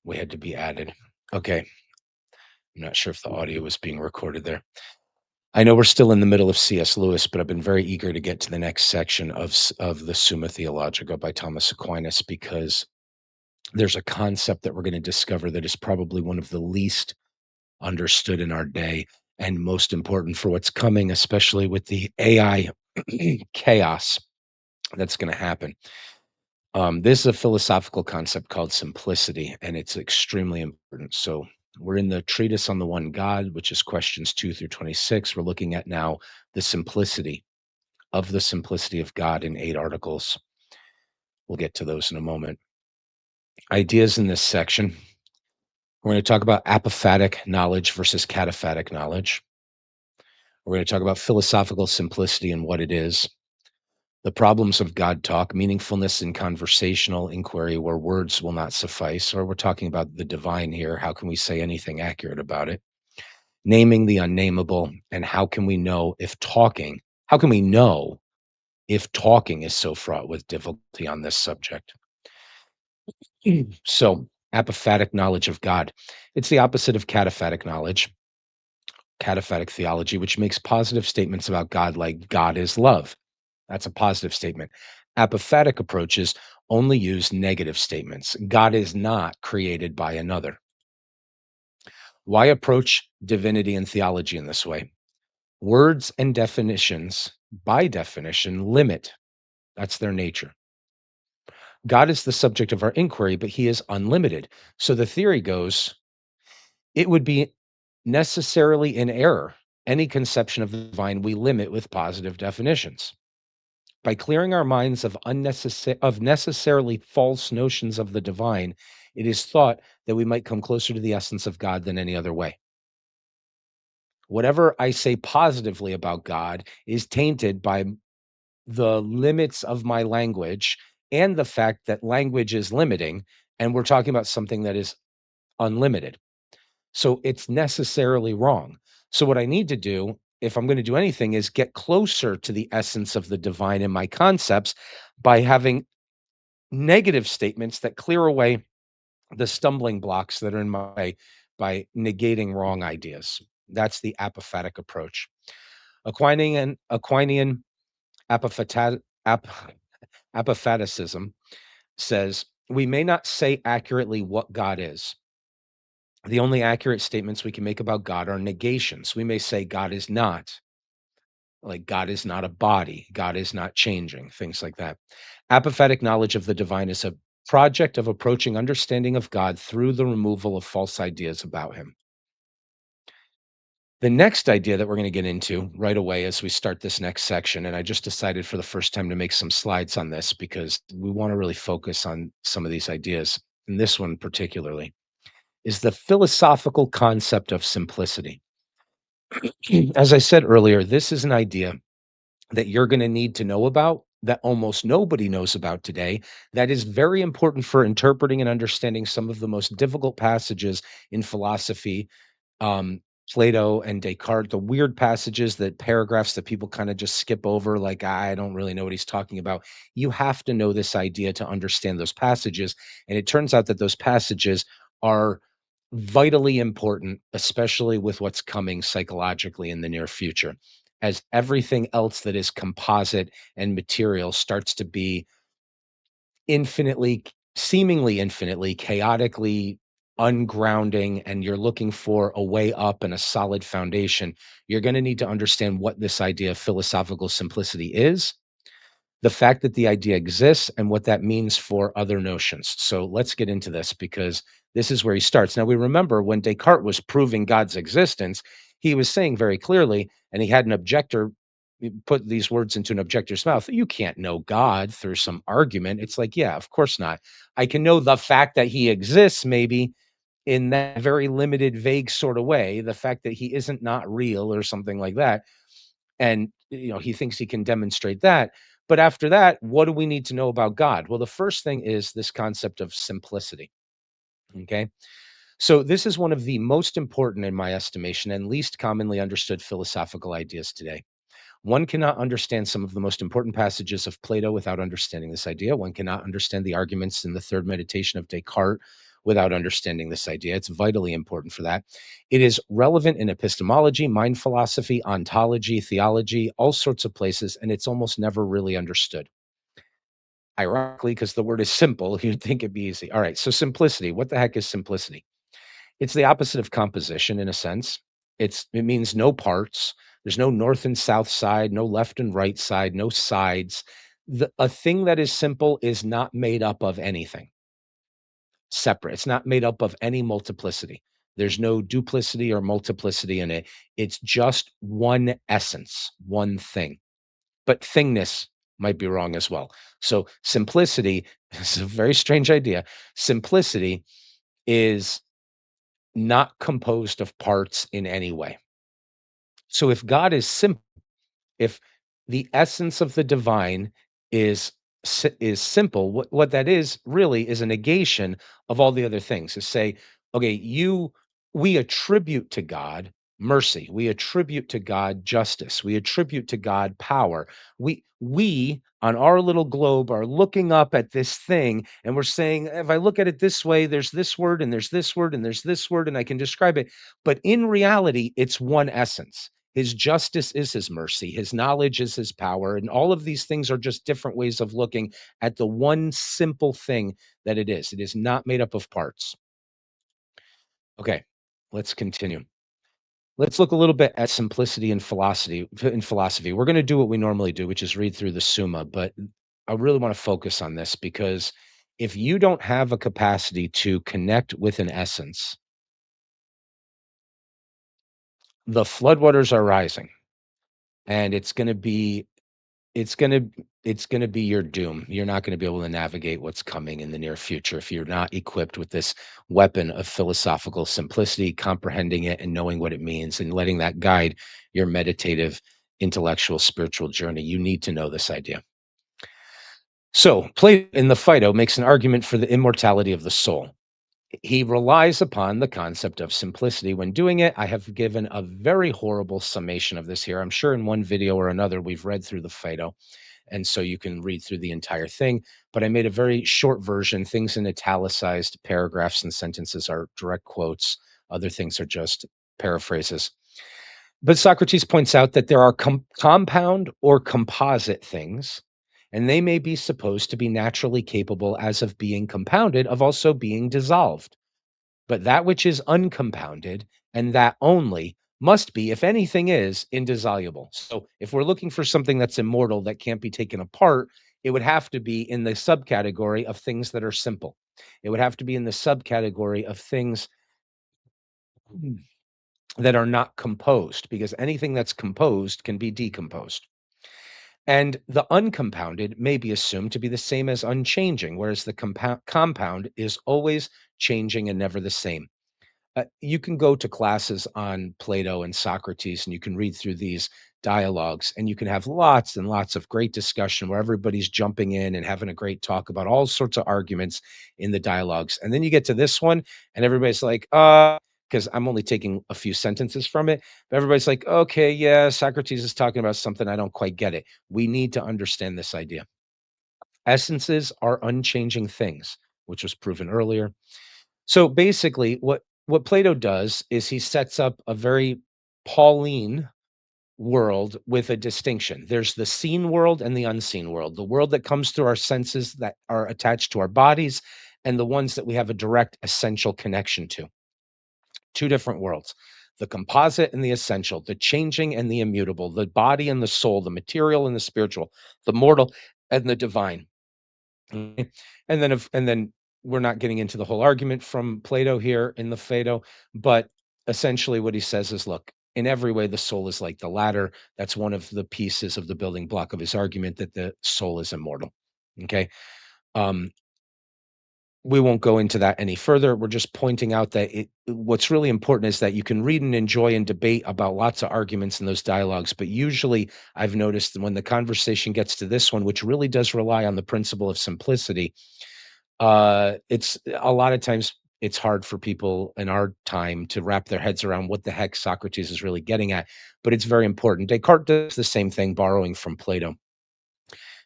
We had to be added. Okay. I'm not sure if the audio was being recorded there. I know we're still in the middle of C.S. Lewis, but I've been very eager to get to the next section of the Summa Theologica by Thomas Aquinas because there's a concept that we're going to discover that is probably one of the least understood in our day and most important for what's coming, especially with the AI chaos that's going to happen. This is a philosophical concept called simplicity, and it's extremely important. So we're in the treatise on the one God, which is questions 2 through 26. We're looking at now the simplicity of God in 8 articles. We'll get to those in a moment. Ideas in this section. We're going to talk about apophatic knowledge versus cataphatic knowledge. We're going to talk about philosophical simplicity and what it is. The problems of God talk, meaningfulness in conversational inquiry where words will not suffice, or we're talking about the divine here. How can we say anything accurate about it? Naming the unnameable, and how can we know if talking is so fraught with difficulty on this subject? So, apophatic knowledge of God. It's the opposite of cataphatic knowledge, cataphatic theology, which makes positive statements about God like God is love. That's a positive statement. Apophatic approaches only use negative statements. God is not created by another. Why approach divinity and theology in this way? Words and definitions, by definition, limit. That's their nature. God is the subject of our inquiry, but he is unlimited. So the theory goes, it would be necessarily in error. Any conception of the divine we limit with positive definitions. By clearing our minds of necessarily false notions of the divine, it is thought that we might come closer to the essence of God than any other way. Whatever I say positively about God is tainted by the limits of my language and the fact that language is limiting, and we're talking about something that is unlimited. So it's necessarily wrong. So what I need to do, if I'm going to do anything, is get closer to the essence of the divine in my concepts by having negative statements that clear away the stumbling blocks that are in my way by negating wrong ideas. That's the apophatic approach. Aquinian apophata- ap- apophaticism says we may not say accurately what God is. The only accurate statements we can make about God are negations. We may say God is not, like God is not a body, God is not changing, things like that. Apophatic knowledge of the divine is a project of approaching understanding of God through the removal of false ideas about him. The next idea that we're going to get into right away as we start this next section, and I just decided for the first time to make some slides on this because we want to really focus on some of these ideas, and this one particularly, is the philosophical concept of simplicity. As I said earlier, this is an idea that you're going to need to know about that almost nobody knows about today. That is very important for interpreting and understanding some of the most difficult passages in philosophy. um, Plato and Descartes, the weird passages, that paragraphs that people kind of just skip over, like, I don't really know what he's talking about. You have to know this idea to understand those passages. And it turns out that those passages are vitally important, especially with what's coming psychologically in the near future, as everything else that is composite and material starts to be seemingly infinitely, chaotically ungrounding, and you're looking for a way up and a solid foundation. You're going to need to understand what this idea of philosophical simplicity is, the fact that the idea exists, and what that means for other notions. So let's get into this because this is where he starts. Now, we remember when Descartes was proving God's existence, he was saying very clearly, and he had an objector put these words into an objector's mouth. You can't know God through some argument. It's like, yeah, of course not. I can know the fact that he exists, maybe in that very limited, vague sort of way, the fact that he isn't not real or something like that. And, he thinks he can demonstrate that. But after that, what do we need to know about God? Well, the first thing is this concept of simplicity. Okay. So, this is one of the most important, in my estimation, and least commonly understood philosophical ideas today. One cannot understand some of the most important passages of Plato without understanding this idea. One cannot understand the arguments in the third meditation of Descartes without understanding this idea. It's vitally important for that. It is relevant in epistemology, mind philosophy, ontology, theology, all sorts of places, and it's almost never really understood. Ironically, because the word is simple, you'd think it'd be easy. All right, so simplicity. What the heck is simplicity? It's the opposite of composition in a sense. It means no parts. There's no north and south side, no left and right side, no sides. A thing that is simple is not made up of anything separate. It's not made up of any multiplicity. There's no duplicity or multiplicity in it. It's just one essence, one thing. But thingness might be wrong as well. So simplicity is a very strange idea. Simplicity is not composed of parts in any way. So if God is simple, if the essence of the divine is is simple, what that is really is a negation of all the other things. To say, okay, you we attribute to God mercy, we attribute to God justice, we attribute to God power. We on our little globe are looking up at this thing and we're saying, if I look at it this way, there's this word and there's this word and there's this word and I can describe it. But in reality, it's one essence. His justice is his mercy. His knowledge is his power. And all of these things are just different ways of looking at the one simple thing that it is. It is not made up of parts. Okay, let's continue. Let's look a little bit at simplicity in philosophy. We're going to do what we normally do, which is read through the Summa. But I really want to focus on this because if you don't have a capacity to connect with an essence, the floodwaters are rising, and It's gonna it's gonna be your doom. You're not gonna be able to navigate what's coming in the near future if you're not equipped with this weapon of philosophical simplicity, comprehending it and knowing what it means and letting that guide your meditative, intellectual, spiritual journey. You need to know this idea. So, Plato in the Phaedo makes an argument for the immortality of the soul. He relies upon the concept of simplicity when doing it. I have given a very horrible summation of this here. I'm sure in one video or another we've read through the Phaedo, and so you can read through the entire thing. But I made a very short version. Things in italicized paragraphs and sentences are direct quotes. Other things are just paraphrases. But Socrates points out that there are compound or composite things, and they may be supposed to be naturally capable, as of being compounded, of also being dissolved. But that which is uncompounded, and that only, must be, if anything is, indissoluble. So if we're looking for something that's immortal that can't be taken apart, it would have to be in the subcategory of things that are simple. It would have to be in the subcategory of things that are not composed, because anything that's composed can be decomposed. And the uncompounded may be assumed to be the same as unchanging, whereas the compound is always changing and never the same. You can go to classes on Plato and Socrates, and you can read through these dialogues, and you can have lots and lots of great discussion where everybody's jumping in and having a great talk about all sorts of arguments in the dialogues. And then you get to this one, and everybody's like, because I'm only taking a few sentences from it, but everybody's like, okay, yeah, Socrates is talking about something. I don't quite get it. We need to understand this idea. Essences are unchanging things, which was proven earlier. So basically, what Plato does is he sets up a very Pauline world with a distinction. There's the seen world and the unseen world, the world that comes through our senses that are attached to our bodies, and the ones that we have a direct essential connection to. Two different worlds. The composite and the essential, the changing and the immutable, the body and the soul, the material and the spiritual, the mortal and the divine. Okay. And then we're not getting into the whole argument from Plato here in the Phaedo, but essentially what he says is, look, in every way the soul is like the ladder. That's one of the pieces of the building block of his argument, that the soul is immortal. Okay. Um, we won't go into that any further. We're just pointing out that what's really important is that you can read and enjoy and debate about lots of arguments in those dialogues. But usually I've noticed that when the conversation gets to this one, which really does rely on the principle of simplicity, it's a lot of times it's hard for people in our time to wrap their heads around what the heck Socrates is really getting at, but it's very important. Descartes does the same thing, borrowing from Plato.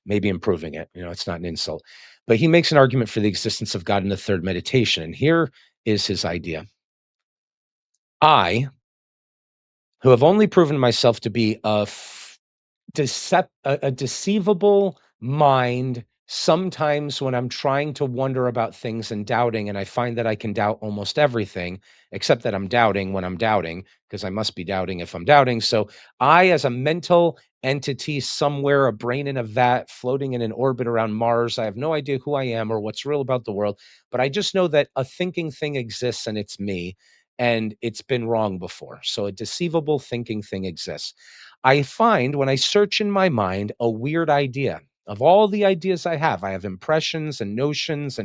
maybe improving it. It's not an insult. But he makes an argument for the existence of God in the third meditation. And here is his idea. I, who have only proven myself to be a deceivable mind sometimes when I'm trying to wonder about things and doubting, and I find that I can doubt almost everything, except that I'm doubting when I'm doubting, because I must be doubting if I'm doubting. So I, as a mental entity somewhere, a brain in a vat, floating in an orbit around Mars, I have no idea who I am or what's real about the world, but I just know that a thinking thing exists and it's me, and it's been wrong before. So a deceivable thinking thing exists. I find when I search in my mind a weird idea. Of all the ideas I have impressions and notions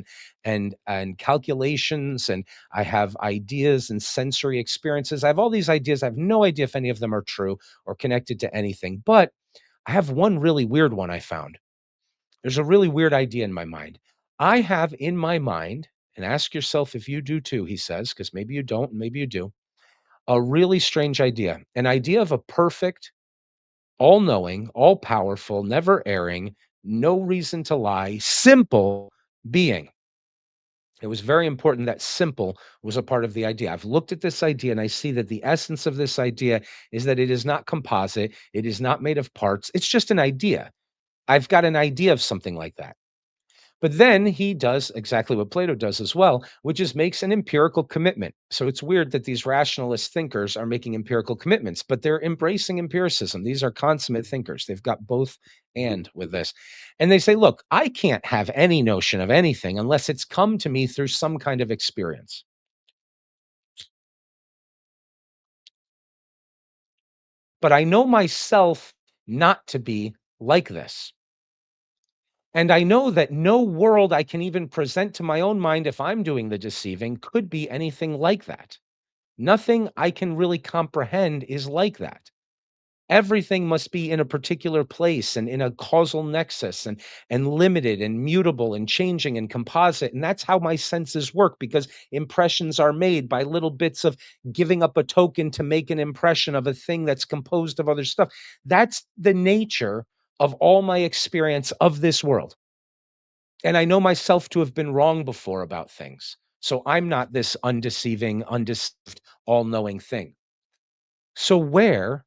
and calculations, and I have ideas and sensory experiences. I have all these ideas. I have no idea if any of them are true or connected to anything. But I have one really weird one I found. There's a really weird idea in my mind. I have in my mind, and ask yourself if you do too, he says, because maybe you don't, and maybe you do, a really strange idea, an idea of a perfect, all knowing, all powerful, never erring, no reason to lie, simple being. It was very important that simple was a part of the idea. I've looked at this idea and I see that the essence of this idea is that it is not composite, it is not made of parts, it's just an idea. I've got an idea of something like that. But then he does exactly what Plato does as well, which is makes an empirical commitment. So it's weird that these rationalist thinkers are making empirical commitments, but they're embracing empiricism. These are consummate thinkers. They've got both and with this. And they say, look, I can't have any notion of anything unless it's come to me through some kind of experience. But I know myself not to be like this. And I know that no world I can even present to my own mind if I'm doing the deceiving could be anything like that. Nothing I can really comprehend is like that. Everything must be in a particular place and in a causal nexus and limited and mutable and changing and composite. And that's how my senses work because impressions are made by little bits of giving up a token to make an impression of a thing that's composed of other stuff. That's the nature of all my experience of this world. And I know myself to have been wrong before about things. So I'm not this undeceiving, undeceived, all knowing thing. So where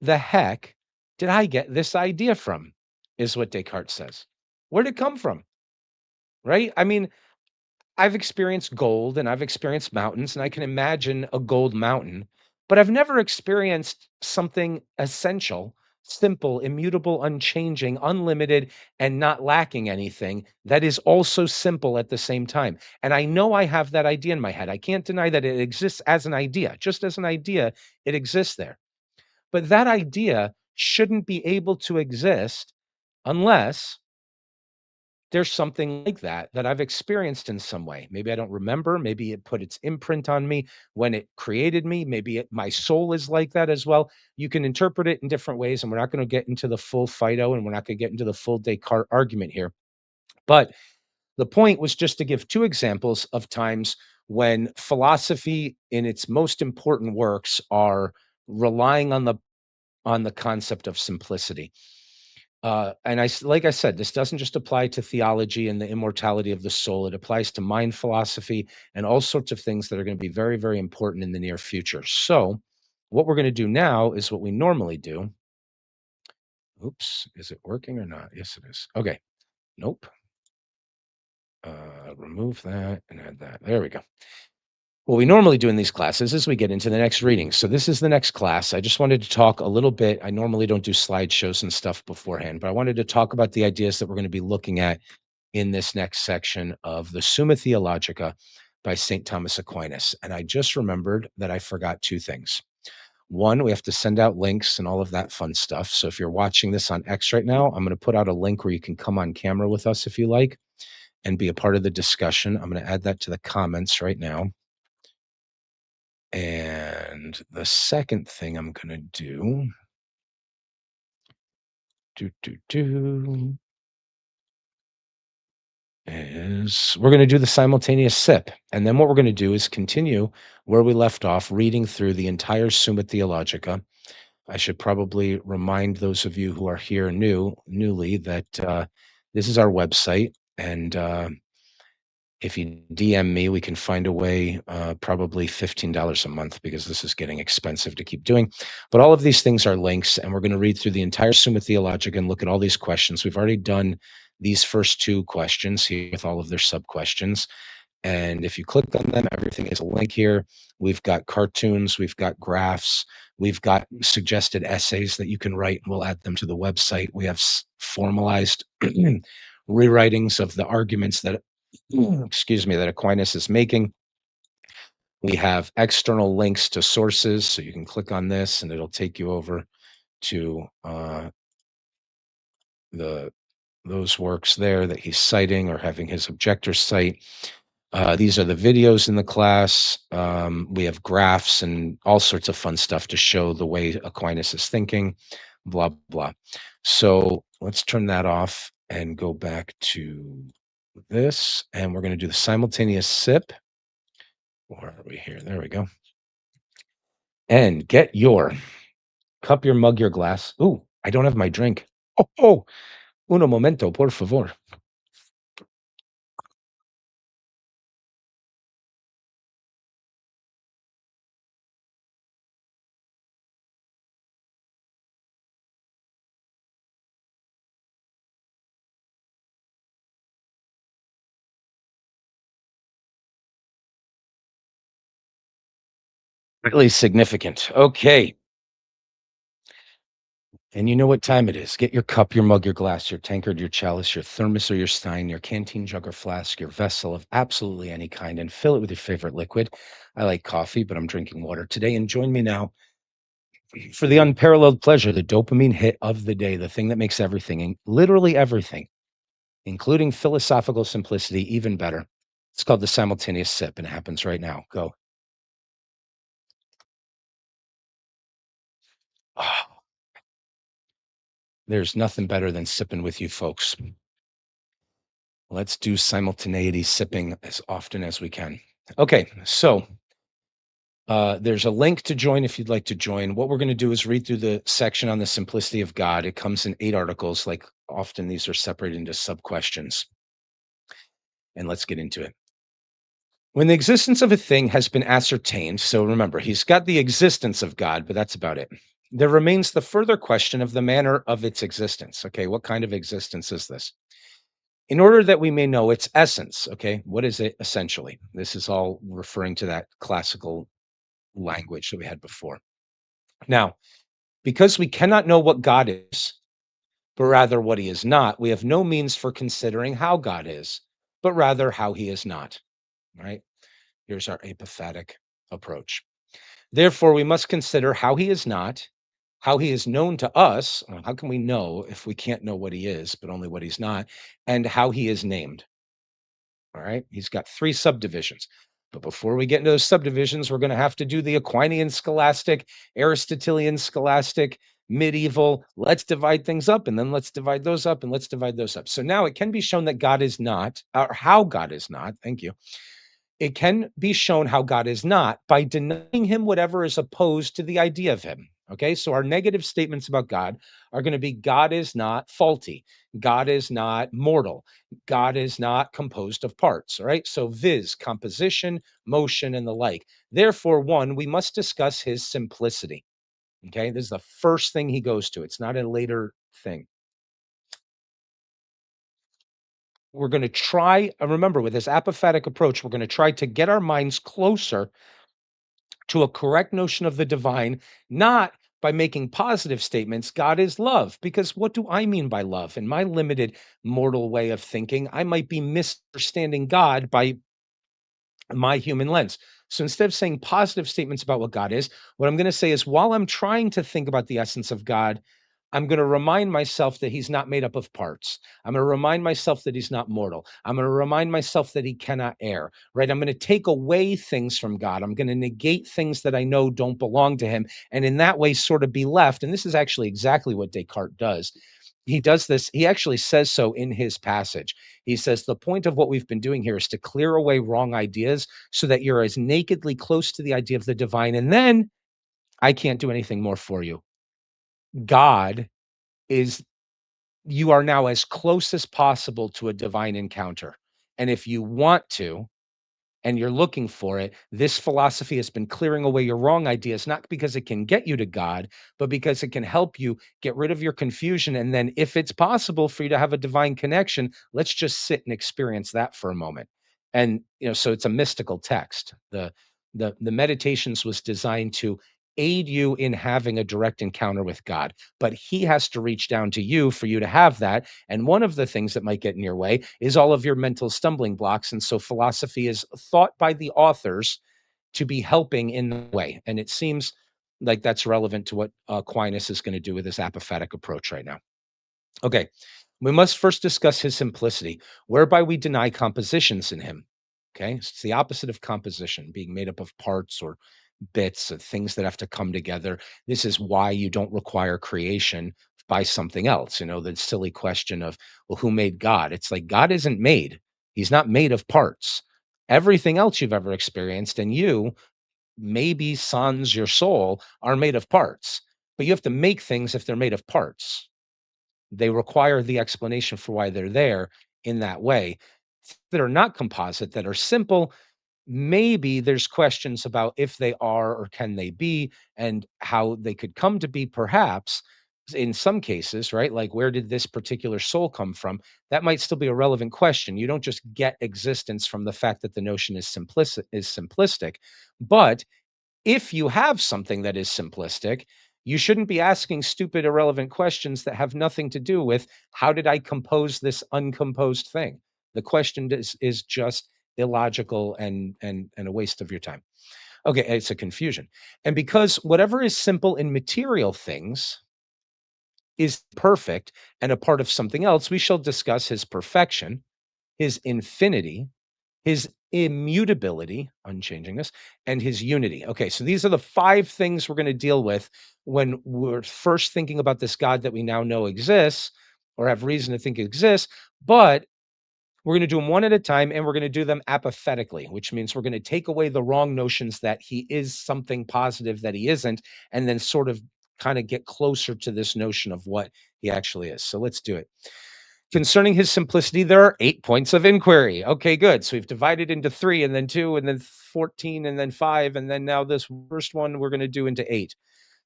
the heck did I get this idea from? Is what Descartes says. Where'd it come from? Right? I mean, I've experienced gold and I've experienced mountains, and I can imagine a gold mountain, but I've never experienced something essential, simple, immutable, unchanging, unlimited, and not lacking anything that is also simple at the same time. And I know I have that idea in my head. I can't deny that it exists as an idea. Just as an idea, it exists there. But that idea shouldn't be able to exist unless there's something like that that I've experienced in some way. Maybe I don't remember. Maybe it put its imprint on me when it created me. My soul is like that as well. You can interpret it in different ways, and we're not going to get into the full Phaedo, and we're not going to get into the full Descartes argument here. But the point was just to give two examples of times when philosophy, in its most important works, are relying on the concept of simplicity. And like I said, this doesn't just apply to theology and the immortality of the soul. It applies to mind philosophy and all sorts of things that are going to be very, very important in the near future. So, what we're going to do now is what we normally do. Oops, is it working or not? Yes, it is. Okay. Nope. Remove that and add that. There we go. What we normally do in these classes is we get into the next reading. So this is the next class. I just wanted to talk a little bit. I normally don't do slideshows and stuff beforehand, but I wanted to talk about the ideas that we're going to be looking at in this next section of the Summa Theologica by St. Thomas Aquinas. And I just remembered that I forgot two things. One, we have to send out links and all of that fun stuff. So if you're watching this on X right now, I'm going to put out a link where you can come on camera with us if you like and be a part of the discussion. I'm going to add that to the comments right now. And the second thing I'm gonna do is we're gonna do the simultaneous sip. And then what we're gonna do is continue where we left off, reading through the entire Summa Theologica. I should probably remind those of you who are here newly that this is our website, and if you DM me, we can find a way, probably $15 a month because this is getting expensive to keep doing. But all of these things are links, and we're going to read through the entire Summa Theologica and look at all these questions. We've already done these first two questions here with all of their sub questions. And if you click on them, everything is a link here. We've got cartoons, we've got graphs, we've got suggested essays that you can write. We'll add them to the website. We have formalized rewritings of the arguments that, excuse me, that Aquinas is making. We have external links to sources, so you can click on this and it'll take you over to the those works there that he's citing or having his objectors cite. These are the videos in the class. We have graphs and all sorts of fun stuff to show the way Aquinas is thinking, blah, blah. So let's turn that off and go back to this. And we're going to do the simultaneous sip. Where are we here? There we go. And get your cup, your mug, your glass. Ooh, I don't have my drink. Oh, uno momento, por favor. Really significant. Okay. And you know what time it is. Get your cup, your mug, your glass, your tankard, your chalice, your thermos or your stein, your canteen jug or flask, your vessel of absolutely any kind, and fill it with your favorite liquid. I like coffee, but I'm drinking water today. And join me now for the unparalleled pleasure, the dopamine hit of the day, the thing that makes everything, and literally everything, including philosophical simplicity, even better. It's called the simultaneous sip, and it happens right now. Go. Oh, there's nothing better than sipping with you folks. Let's do simultaneity sipping as often as we can. Okay, so there's a link to join if you'd like to join. What we're going to do is read through the section on the simplicity of God. It comes in 8 articles, like often these are separated into sub questions. And let's get into it. When the existence of a thing has been ascertained, so remember, he's got the existence of God, but that's about it. There remains the further question of the manner of its existence. Okay, what kind of existence is this? In order that we may know its essence, okay, what is it essentially? This is all referring to that classical language that we had before. Now, because we cannot know what God is, but rather what he is not, we have no means for considering how God is, but rather how he is not. Right? Here's our apophatic approach. Therefore, we must consider how he is not, how he is known to us. How can we know if we can't know what he is, but only what he's not, and how he is named? All right. He's got 3 subdivisions. But before we get into those subdivisions, we're going to have to do the Aquinas scholastic, Aristotelian scholastic, medieval. Let's divide things up and then let's divide those up and let's divide those up. So now it can be shown that God is not, or how God is not. Thank you. It can be shown how God is not by denying him whatever is opposed to the idea of him. Okay, so our negative statements about God are going to be God is not faulty, God is not mortal, God is not composed of parts. All right, so viz, composition, motion, and the like. Therefore, one, we must discuss his simplicity. Okay, this is the first thing he goes to, it's not a later thing. We're going to try, remember, with this apophatic approach, we're going to try to get our minds closer to a correct notion of the divine, not by making positive statements. God is love. Because what do I mean by love? In my limited mortal way of thinking, I might be misunderstanding God by my human lens. So instead of saying positive statements about what God is, what I'm going to say is while I'm trying to think about the essence of God, I'm going to remind myself that he's not made up of parts. I'm going to remind myself that he's not mortal. I'm going to remind myself that he cannot err, right? I'm going to take away things from God. I'm going to negate things that I know don't belong to him. And in that way, sort of be left. And this is actually exactly what Descartes does. He does this. He actually says so in his passage. He says, the point of what we've been doing here is to clear away wrong ideas so that you're as nakedly close to the idea of the divine. And then I can't do anything more for you. God is you are now as close as possible to a divine encounter. And if you want to, and you're looking for it, this philosophy has been clearing away your wrong ideas, not because it can get you to God, but because it can help you get rid of your confusion. And then, if it's possible for you to have a divine connection, let's just sit and experience that for a moment. And so it's a mystical text. The meditations was designed to aid you in having a direct encounter with God, but He has to reach down to you for you to have that. And one of the things that might get in your way is all of your mental stumbling blocks. And so philosophy is thought by the authors to be helping in the way. And it seems like that's relevant to what Aquinas is going to do with his apophatic approach right now. Okay, we must first discuss his simplicity, whereby we deny compositions in him. Okay, it's the opposite of composition, being made up of parts or bits of things that have to come together. This is why you don't require creation by something else. The silly question of, well, who made God? It's like God isn't made. He's not made of parts. Everything else you've ever experienced, and you, maybe sons, your soul, are made of parts. But you have to make things if they're made of parts. They require the explanation for why they're there in that way. That are not composite, that are simple, maybe there's questions about if they are or can they be, and how they could come to be, perhaps in some cases, right? Like, where did this particular soul come from? That might still be a relevant question. You don't just get existence from the fact that the notion is simplistic. But if you have something that is simplistic, you shouldn't be asking stupid, irrelevant questions that have nothing to do with how did I compose this uncomposed thing. The question is just illogical and a waste of your time. Okay, it's a confusion. And because whatever is simple in material things is perfect and a part of something else, we shall discuss his perfection, his infinity, his immutability, unchangingness, and his unity. Okay, so these are the five things we're going to deal with when we're first thinking about this God that we now know exists or have reason to think exists. But we're going to do them one at a time, and we're going to do them apathetically, which means we're going to take away the wrong notions that he is something positive that he isn't, and then sort of kind of get closer to this notion of what he actually is. So let's do it. Concerning his simplicity, there are 8 points of inquiry. Okay, good. So we've divided into 3 and then 2 and then 14 and then 5. And then now this first one we're going to do into 8.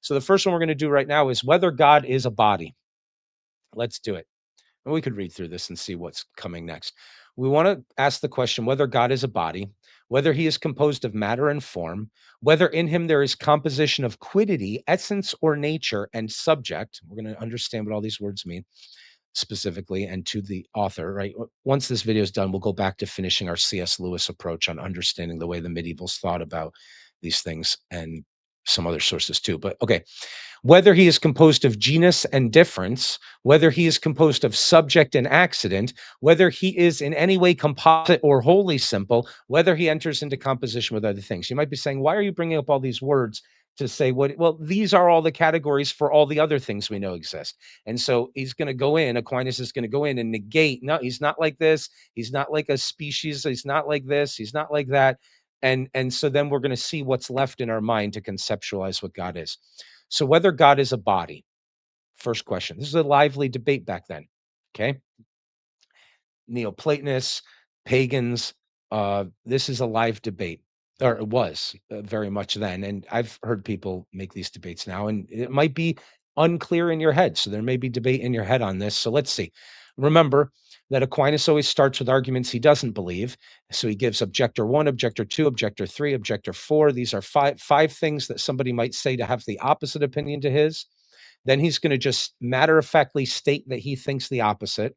So the first one we're going to do right now is whether God is a body. Let's do it. And we could read through this and see what's coming next. We want to ask the question whether God is a body, whether he is composed of matter and form, whether in him there is composition of quiddity, essence or nature, and subject. We're going to understand what all these words mean specifically and to the author, right? Once this video is done, we'll go back to finishing our C.S. Lewis approach on understanding the way the medievals thought about these things and some other sources too. But okay, whether he is composed of genus and difference, whether he is composed of subject and accident, whether he is in any way composite or wholly simple, whether he enters into composition with other things. You might be saying, why are you bringing up all these words to say what? Well, these are all the categories for all the other things we know exist. And so he's going to go in, Aquinas is going to go in and negate. No, he's not like this. He's not like a species. He's not like this. He's not like that. And so then we're going to see what's left in our mind to conceptualize what God is. So whether God is a body, first question. This is a lively debate back then. Okay. Neoplatonists, pagans, this is a live debate, or it was very much then. And I've heard people make these debates now, and it might be unclear in your head. So there may be debate in your head on this. So let's see. Remember that Aquinas always starts with arguments he doesn't believe. So he gives objector 1, objector 2, objector 3, objector 4. These are five things that somebody might say to have the opposite opinion to his. Then he's going to just matter-of-factly state that he thinks the opposite.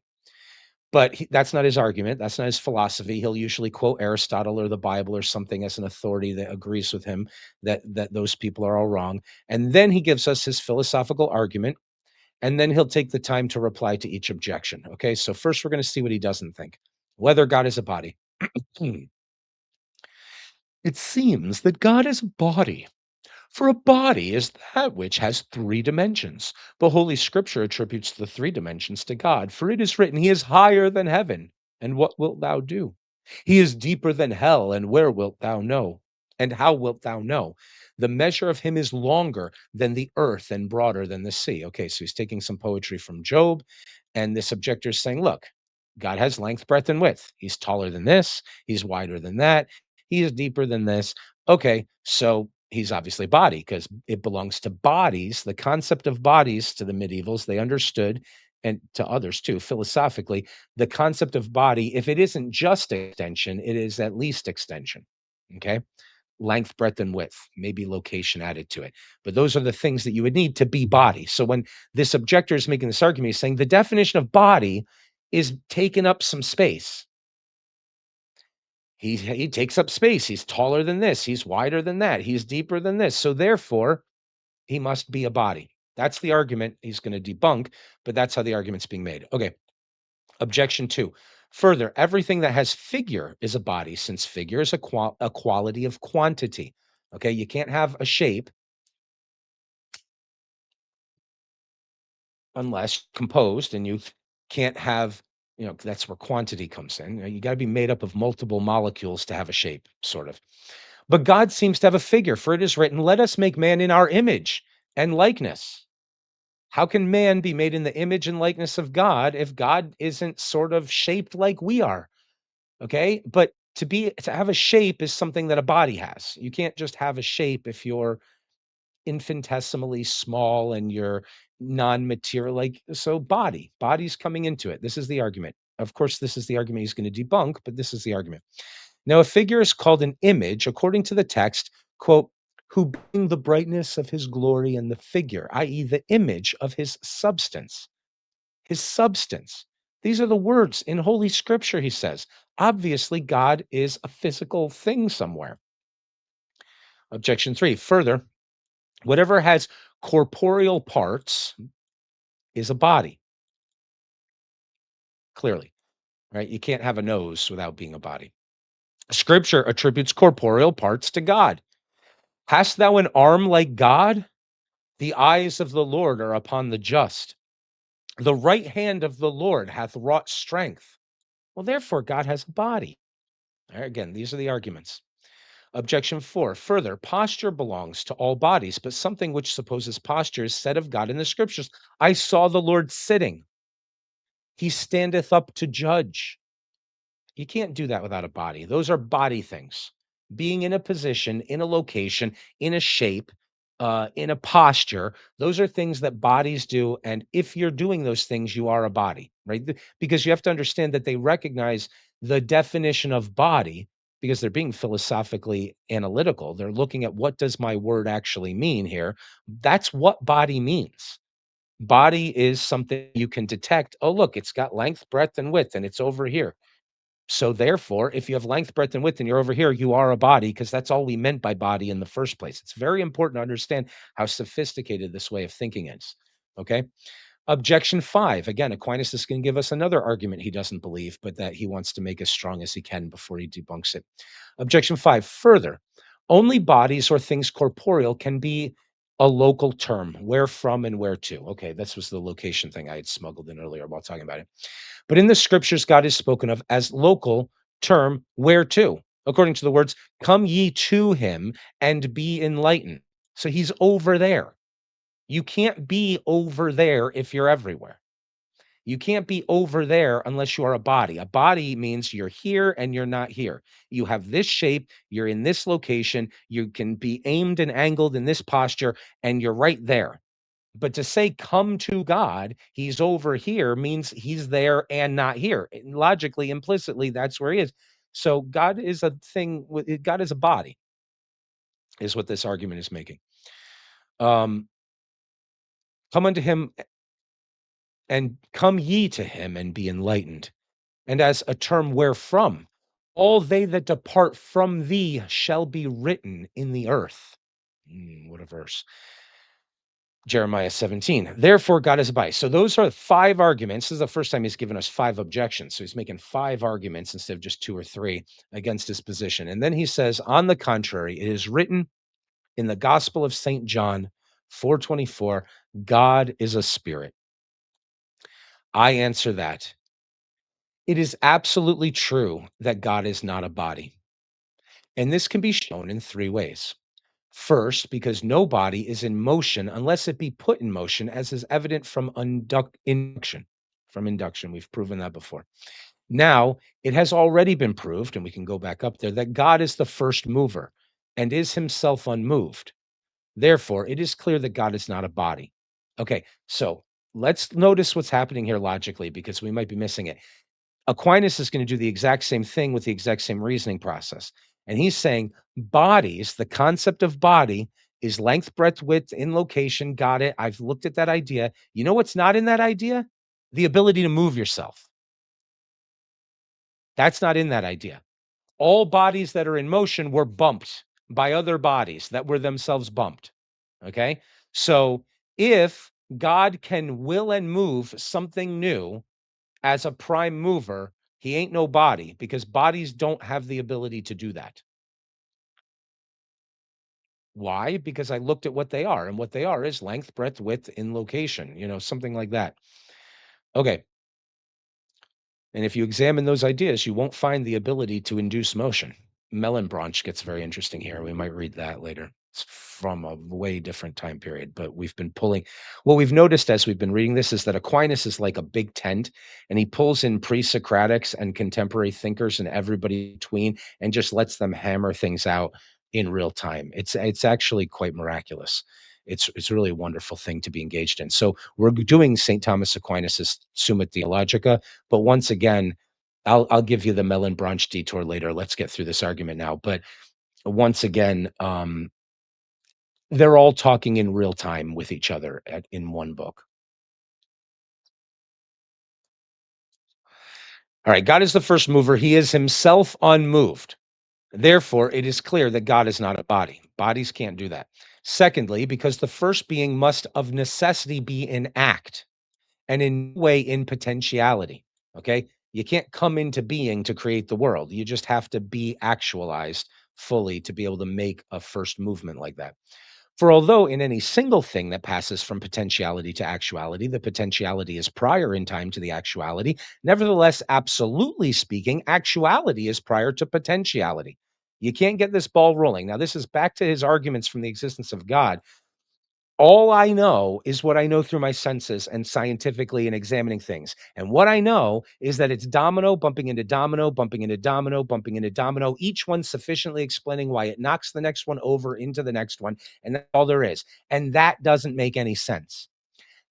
But that's not his argument. That's not his philosophy. He'll usually quote Aristotle or the Bible or something as an authority that agrees with him that those people are all wrong. And then he gives us his philosophical argument, and then he'll take the time to reply to each objection. Okay, so first we're going to see what he doesn't think. Whether God is a body. It seems that God is a body. For a body is that which has 3 dimensions. The Holy Scripture attributes the 3 dimensions to God, for it is written, He is higher than heaven, and what wilt thou do? He is deeper than hell, and where wilt thou know? And how wilt thou know? The measure of him is longer than the earth and broader than the sea. Okay, so he's taking some poetry from Job, and this objector is saying, look, God has length, breadth, and width. He's taller than this, he's wider than that, he is deeper than this. Okay, so he's obviously body because it belongs to bodies. The concept of bodies to the medievals, they understood, and to others too, philosophically, the concept of body, if it isn't just extension, it is at least extension. Okay, length, breadth, and width, maybe location added to it. But those are the things that you would need to be body. So when this objector is making this argument, he's saying the definition of body is taking up some space. He takes up space. He's taller than this. He's wider than that. He's deeper than this. So therefore, he must be a body. That's the argument he's going to debunk, but that's how the argument's being made. Okay. Objection two. Further, everything that has figure is a body, since figure is a quality of quantity. Okay. You can't have a shape unless composed, and can't have, that's where quantity comes in. You got to be made up of multiple molecules to have a shape, sort of. But God seems to have a figure, for it is written, let us make man in our image and likeness. How can man be made in the image and likeness of God if God isn't sort of shaped like we are? Okay. But to have a shape is something that a body has. You can't just have a shape if you're infinitesimally small and you're non-material, like, so body's coming into it. This is the argument. Of course, this is the argument he's going to debunk, but this is the argument. Now, a figure is called an image according to the text, quote, who being the brightness of his glory and the figure, i.e., the image of his substance. His substance. These are the words in Holy Scripture, he says. Obviously, God is a physical thing somewhere. Objection three. Further, whatever has corporeal parts is a body, clearly, right? You can't have a nose without being a body. Scripture attributes corporeal parts to God. Hast thou an arm like God? The eyes of the Lord are upon the just. The right hand of the Lord hath wrought strength. Well, therefore, God has a body. All right, again, these are the arguments. Objection four. Further, posture belongs to all bodies, but something which supposes posture is said of God in the scriptures. I saw the Lord sitting. He standeth up to judge. You can't do that without a body. Those are body things. Being in a position, in a location, in a shape, in a posture, those are things that bodies do. And if you're doing those things, you are a body, right? Because you have to understand that they recognize the definition of body because they're being philosophically analytical. They're looking at what does my word actually mean here? That's what body means. Body is something you can detect. Oh, look, it's got length, breadth, and width, and it's over here. So therefore, if you have length, breadth, and width, and you're over here, you are a body because that's all we meant by body in the first place. It's very important to understand how sophisticated this way of thinking is. Okay. Objection five. Again, Aquinas is going to give us another argument he doesn't believe, but that he wants to make as strong as he can before he debunks it. Objection five. Further, only bodies or things corporeal can be a local term. Where from and where to. Okay, this was the location thing I had smuggled in earlier while talking about it. But in the scriptures, God is spoken of as local term, where to? According to the words, come ye to him and be enlightened. So he's over there. You can't be over there if you're everywhere. You can't be over there unless you are a body. A body means you're here and you're not here. You have this shape, you're in this location, you can be aimed and angled in this posture, and you're right there. But to say come to God, he's over here means he's there and not here. And logically, implicitly, that's where he is. So God is a thing God is a body, is what this argument is making. Um, come unto him and come ye to him and be enlightened. And as a term wherefrom, all they that depart from thee shall be written in the earth. What a verse. Jeremiah 17. Therefore, God is a body. So those are five arguments. This is the first time he's given us five objections. So he's making five arguments instead of just two or three against his position. And then he says, on the contrary, it is written in the Gospel of St. John 4:24, God is a spirit. I answer that. It is absolutely true that God is not a body. And this can be shown in three ways. First, because no body is in motion unless it be put in motion, as is evident from induction. From induction, we've proven that before. Now, it has already been proved, and we can go back up there, that God is the first mover and is himself unmoved. Therefore, it is clear that God is not a body. Okay, so let's notice what's happening here logically because we might be missing it. Aquinas is going to do the exact same thing with the exact same reasoning process. And he's saying bodies, the concept of body is length, breadth, width, in location. Got it. I've looked at that idea. You know what's not in that idea? The ability to move yourself. That's not in that idea. All bodies that are in motion were bumped by other bodies that were themselves bumped. Okay. So if God can will and move something new as a prime mover, he ain't no body because bodies don't have the ability to do that. Why? Because I looked at what they are, and what they are is length, breadth, width, in location, something like that. Okay. And if you examine those ideas, you won't find the ability to induce motion. Mellenbranch gets very interesting here. We might read that later. It's from a way different time period, but we've been pulling. What we've noticed as we've been reading this is that Aquinas is like a big tent, and he pulls in pre-Socratics and contemporary thinkers and everybody between, and just lets them hammer things out in real time. It's actually quite miraculous. It's really a wonderful thing to be engaged in. So we're doing St. Thomas Aquinas's Summa Theologica, but once again, I'll give you the melon brunch detour later. Let's get through this argument now. But once again, they're all talking in real time with each other in one book. All right, God is the first mover. He is himself unmoved. Therefore, it is clear that God is not a body. Bodies can't do that. Secondly, because the first being must of necessity be in act and in no way in potentiality. Okay. You can't come into being to create the world. You just have to be actualized fully to be able to make a first movement like that. For although in any single thing that passes from potentiality to actuality, the potentiality is prior in time to the actuality, nevertheless, absolutely speaking, actuality is prior to potentiality. You can't get this ball rolling. Now, this is back to his arguments from the existence of God. All I know is what I know through my senses and scientifically and examining things. And what I know is that it's domino bumping into domino, bumping into domino, bumping into domino, each one sufficiently explaining why it knocks the next one over into the next one. And that's all there is. And that doesn't make any sense.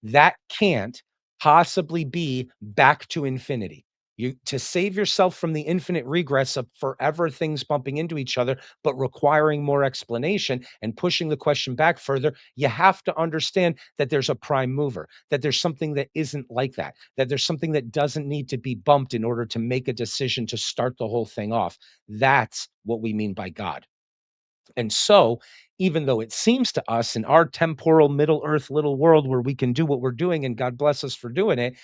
That can't possibly be back to infinity. You to save yourself from the infinite regress of forever things bumping into each other, but requiring more explanation and pushing the question back further, you have to understand that there's a prime mover, that there's something that isn't like that there's something that doesn't need to be bumped in order to make a decision to start the whole thing off. That's what we mean by God. And so, even though it seems to us in our temporal Middle Earth little world where we can do what we're doing, and God bless us for doing it,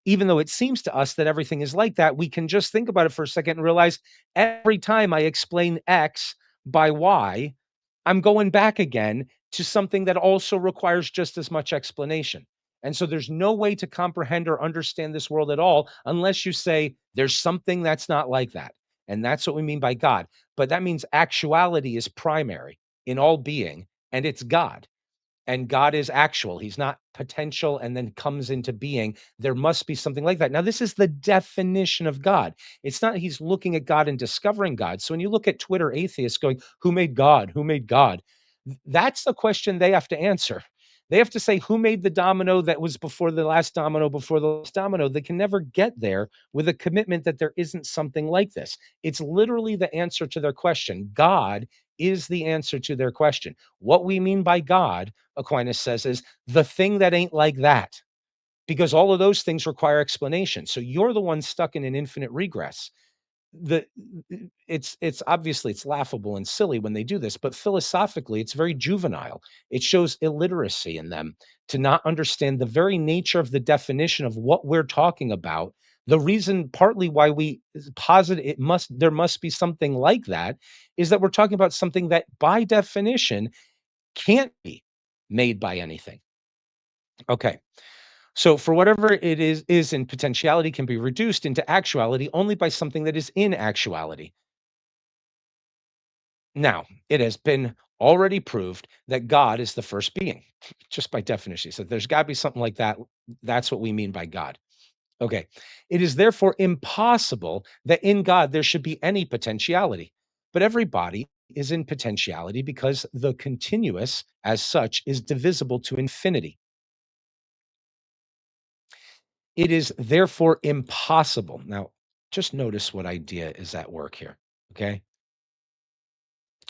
even though it seems to us that everything is like that, we can just think about it for a second and realize every time I explain X by Y, I'm going back again to something that also requires just as much explanation. And so there's no way to comprehend or understand this world at all unless you say there's something that's not like that. And that's what we mean by God. But that means actuality is primary in all being, and it's God. And God is actual. He's not potential and then comes into being. There must be something like that. Now, this is the definition of God. It's not he's looking at God and discovering God. So when you look at Twitter atheists going, who made God? Who made God? That's the question they have to answer. They have to say, who made the domino that was before the last domino, before the last domino? They can never get there with a commitment that there isn't something like this. It's literally the answer to their question. God is the answer to their question. What we mean by God, Aquinas says, is the thing that ain't like that, because all of those things require explanation. So you're the one stuck in an infinite regress. The it's obviously it's laughable and silly when they do this, but philosophically it's very juvenile. It shows illiteracy in them to not understand the very nature of the definition of what we're talking about. The reason partly why we posit there must be something like that is that we're talking about something that by definition can't be made by anything. Okay. So for whatever it is in potentiality can be reduced into actuality only by something that is in actuality. Now, it has been already proved that God is the first being, just by definition. So there's got to be something like that. That's what we mean by God. Okay. It is therefore impossible that in God there should be any potentiality. But every body is in potentiality because the continuous, as such, is divisible to infinity. It is therefore impossible. Now, just notice what idea is at work here. Okay.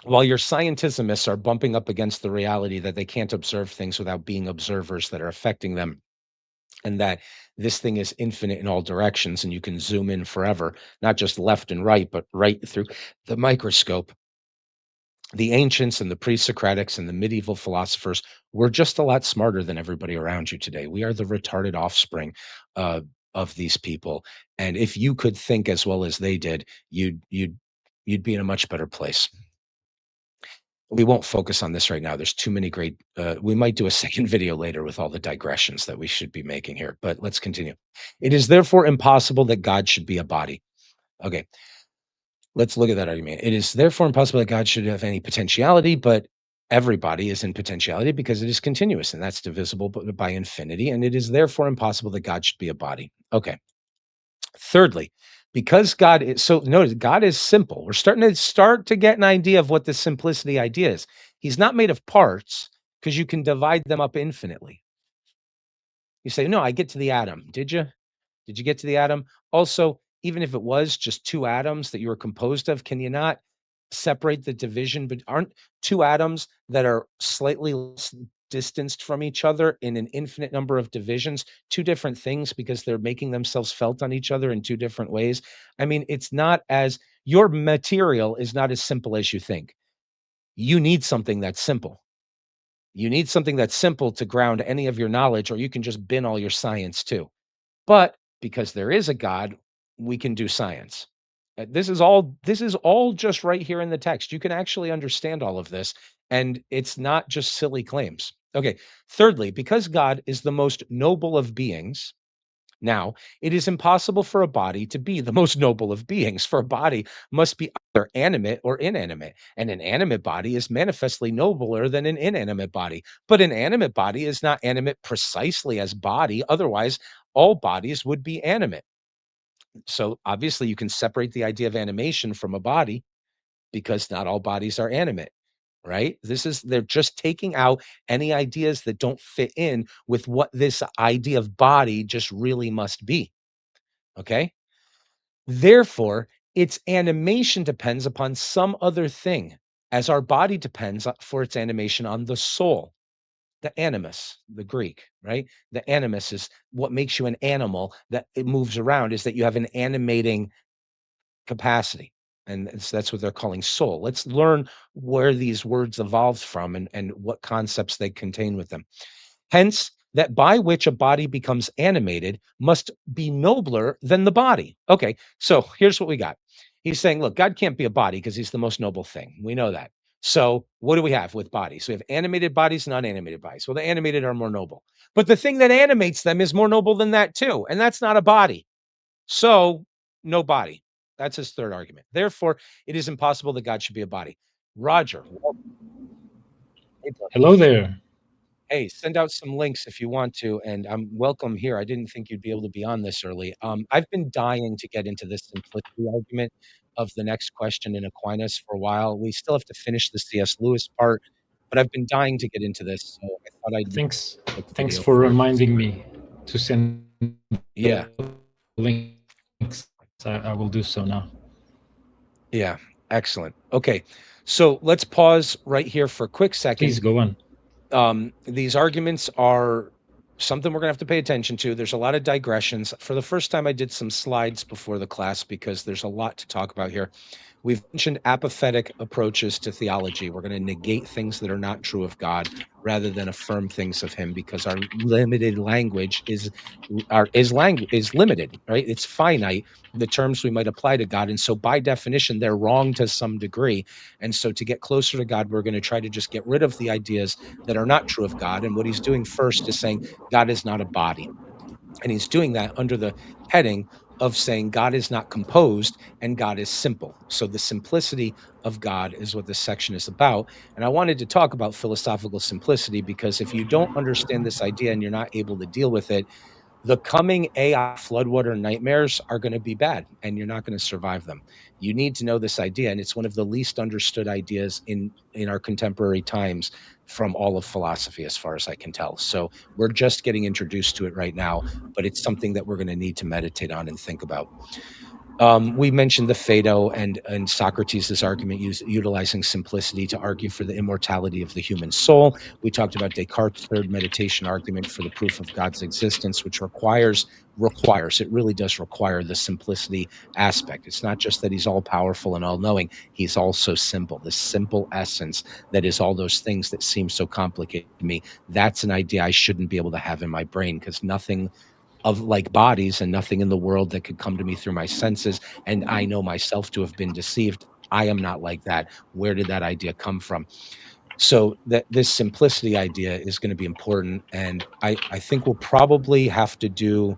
While your scientismists are bumping up against the reality that they can't observe things without being observers that are affecting them, and that this thing is infinite in all directions and you can zoom in forever, not just left and right, but right through the microscope. The ancients and the pre-Socratics and the medieval philosophers were just a lot smarter than everybody around you today. We are the retarded offspring uh, of these people, and if you could think as well as they did, you'd be in a much better place. We won't focus on this right now. There's too many great. We might do a second video later with all the digressions that we should be making here, but let's continue. It is therefore impossible that God should be a body. Okay, let's look at that argument. It is therefore impossible that God should have any potentiality, but everybody is in potentiality because it is continuous and that's divisible by infinity. And it is therefore impossible that God should be a body. Okay. Thirdly, because God is so notice God is simple. We're starting to get an idea of what the simplicity idea is. He's not made of parts because you can divide them up infinitely. You say, "No, I get to the atom." Did you? Did you get to the atom? Also, even if it was just two atoms that you were composed of, can you not separate the division? But aren't two atoms that are slightly less distanced from each other in an infinite number of divisions, two different things because they're making themselves felt on each other in two different ways? I mean, it's not as your material is not as simple as you think. You need something that's simple. You need something that's simple to ground any of your knowledge, or you can just bin all your science too. But because there is a God, we can do science. This is all just right here in the text. You can actually understand all of this, and it's not just silly claims. Okay. Thirdly, because God is the most noble of beings, now, it is impossible for a body to be the most noble of beings, for a body must be either animate or inanimate. And an animate body is manifestly nobler than an inanimate body. But an animate body is not animate precisely as body. Otherwise, all bodies would be animate. So obviously, you can separate the idea of animation from a body because not all bodies are animate. Right? They're just taking out any ideas that don't fit in with what this idea of body just really must be. Okay. Therefore, its animation depends upon some other thing, as our body depends for its animation on the soul, the animus, the Greek, right? The animus is what makes you an animal that it moves around, is that you have an animating capacity. And that's what they're calling soul. Let's learn where these words evolved from and what concepts they contain with them. Hence, that by which a body becomes animated must be nobler than the body. Okay, so here's what we got. He's saying, look, God can't be a body because he's the most noble thing. We know that. So, what do we have with bodies? We have animated bodies and unanimated bodies. Well, the animated are more noble. But the thing that animates them is more noble than that, too. And that's not a body. So, no body. That's his third argument. Therefore, it is impossible that God should be a body. Roger, welcome. Hey, buddy. Hello there. Hey, send out some links if you want to, and I'm welcome here. I didn't think you'd be able to be on this early. I've been dying to get into this simplicity argument of the next question in Aquinas for a while. We still have to finish the C.S. Lewis part, but I've been dying to get into this, so I thought I'd make Thanks. a quick Thanks video for for it. reminding me to send the Yeah, links. I will do so now. yeah, excellent. Okay, so let's pause right here for a quick Please second. go on. These arguments are something we're gonna have to pay attention to. There's a lot of digressions. For the first time, I did some slides before the class because there's a lot to talk about here. We've mentioned apathetic approaches to theology. We're going to negate things that are not true of God rather than affirm things of him because our limited language is limited, right? It's finite, the terms we might apply to God. And so by definition, they're wrong to some degree. And so to get closer to God, we're going to try to just get rid of the ideas that are not true of God. And what he's doing first is saying God is not a body. And he's doing that under the heading of saying God is not composed and God is simple. So the simplicity of God is what this section is about. And I wanted to talk about philosophical simplicity because if you don't understand this idea and you're not able to deal with it, the coming AI floodwater nightmares are going to be bad and you're not going to survive them. You need to know this idea, and it's one of the least understood ideas in our contemporary times from all of philosophy, as far as I can tell. So we're just getting introduced to it right now, but it's something that we're going to need to meditate on and think about. We mentioned the Phaedo and Socrates' argument utilizing simplicity to argue for the immortality of the human soul. We talked about Descartes' third meditation argument for the proof of God's existence, which requires it really does require the simplicity aspect. It's not just that he's all powerful and all knowing; he's also simple. The simple essence that is all those things that seem so complicated to me. That's an idea I shouldn't be able to have in my brain because nothing of like bodies and nothing in the world that could come to me through my senses. And I know myself to have been deceived. I am not like that. Where did that idea come from? So that this simplicity idea is going to be important. And I think we'll probably have to do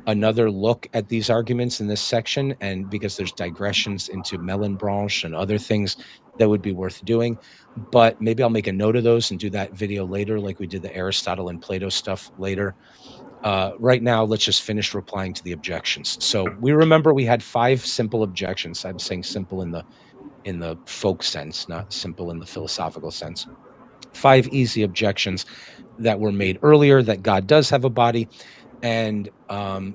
another look at these arguments in this section. And because there's digressions into Mellenbranche and other things that would be worth doing. But maybe I'll make a note of those and do that video later, like we did the Aristotle and Plato stuff later. Right now, let's just finish replying to the objections. So we remember we had 5 simple objections. I'm saying simple in the folk sense, not simple in the philosophical sense. 5 easy objections that were made earlier that God does have a body. And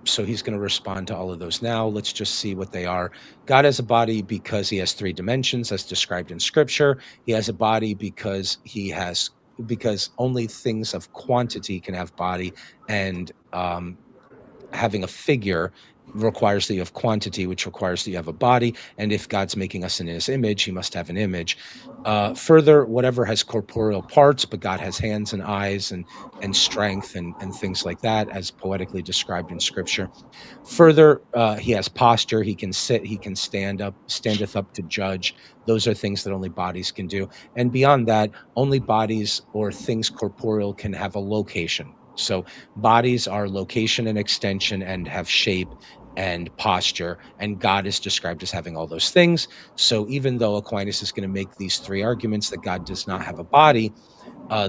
so he's going to respond to all of those now. Let's just see what they are. God has a body because he has 3 dimensions as described in scripture. He has a body because only things of quantity can have body, and having a figure requires that you have quantity, which requires that you have a body. And if God's making us in his image, he must have an image. Further, whatever has corporeal parts, but God has hands and eyes and strength and things like that, as poetically described in scripture. Further, he has posture, he can sit, he can standeth up to judge. Those are things that only bodies can do. And beyond that, only bodies or things corporeal can have a location. So bodies are location and extension and have shape and posture, and God is described as having all those things. So even though Aquinas is going to make these 3 arguments that God does not have a body,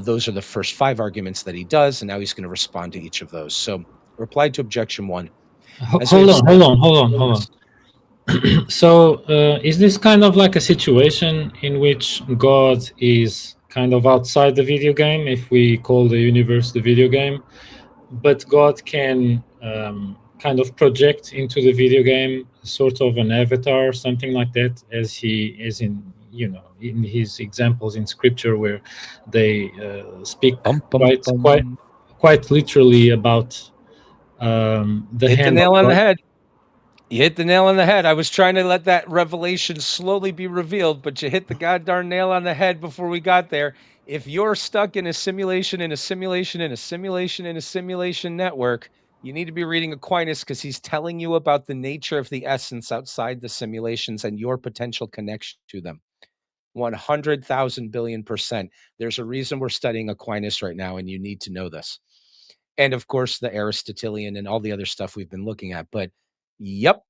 those are the first 5 arguments that he does, and now he's going to respond to each of those. So reply to objection 1. As we Hold have on, said, oh, hold on. yes. So, is this kind of like a situation in which God is kind of outside the video game, if we call the universe the video game, but God can kind of project into the video game sort of an avatar, something like that, as he is in, in his examples in scripture where they speak Bum, bum, quite quite bum. quite literally about the Hit the hand of nail on the God. head. You hit the nail on the head. I was trying to let that revelation slowly be revealed, but you hit the goddamn nail on the head before we got there. If you're stuck in a simulation, in a simulation, in a simulation, in a simulation network, you need to be reading Aquinas because he's telling you about the nature of the essence outside the simulations and your potential connection to them. 100,000 billion percent. There's a reason we're studying Aquinas right now, and you need to know this. And of course, the Aristotelian and all the other stuff we've been looking at. But yep.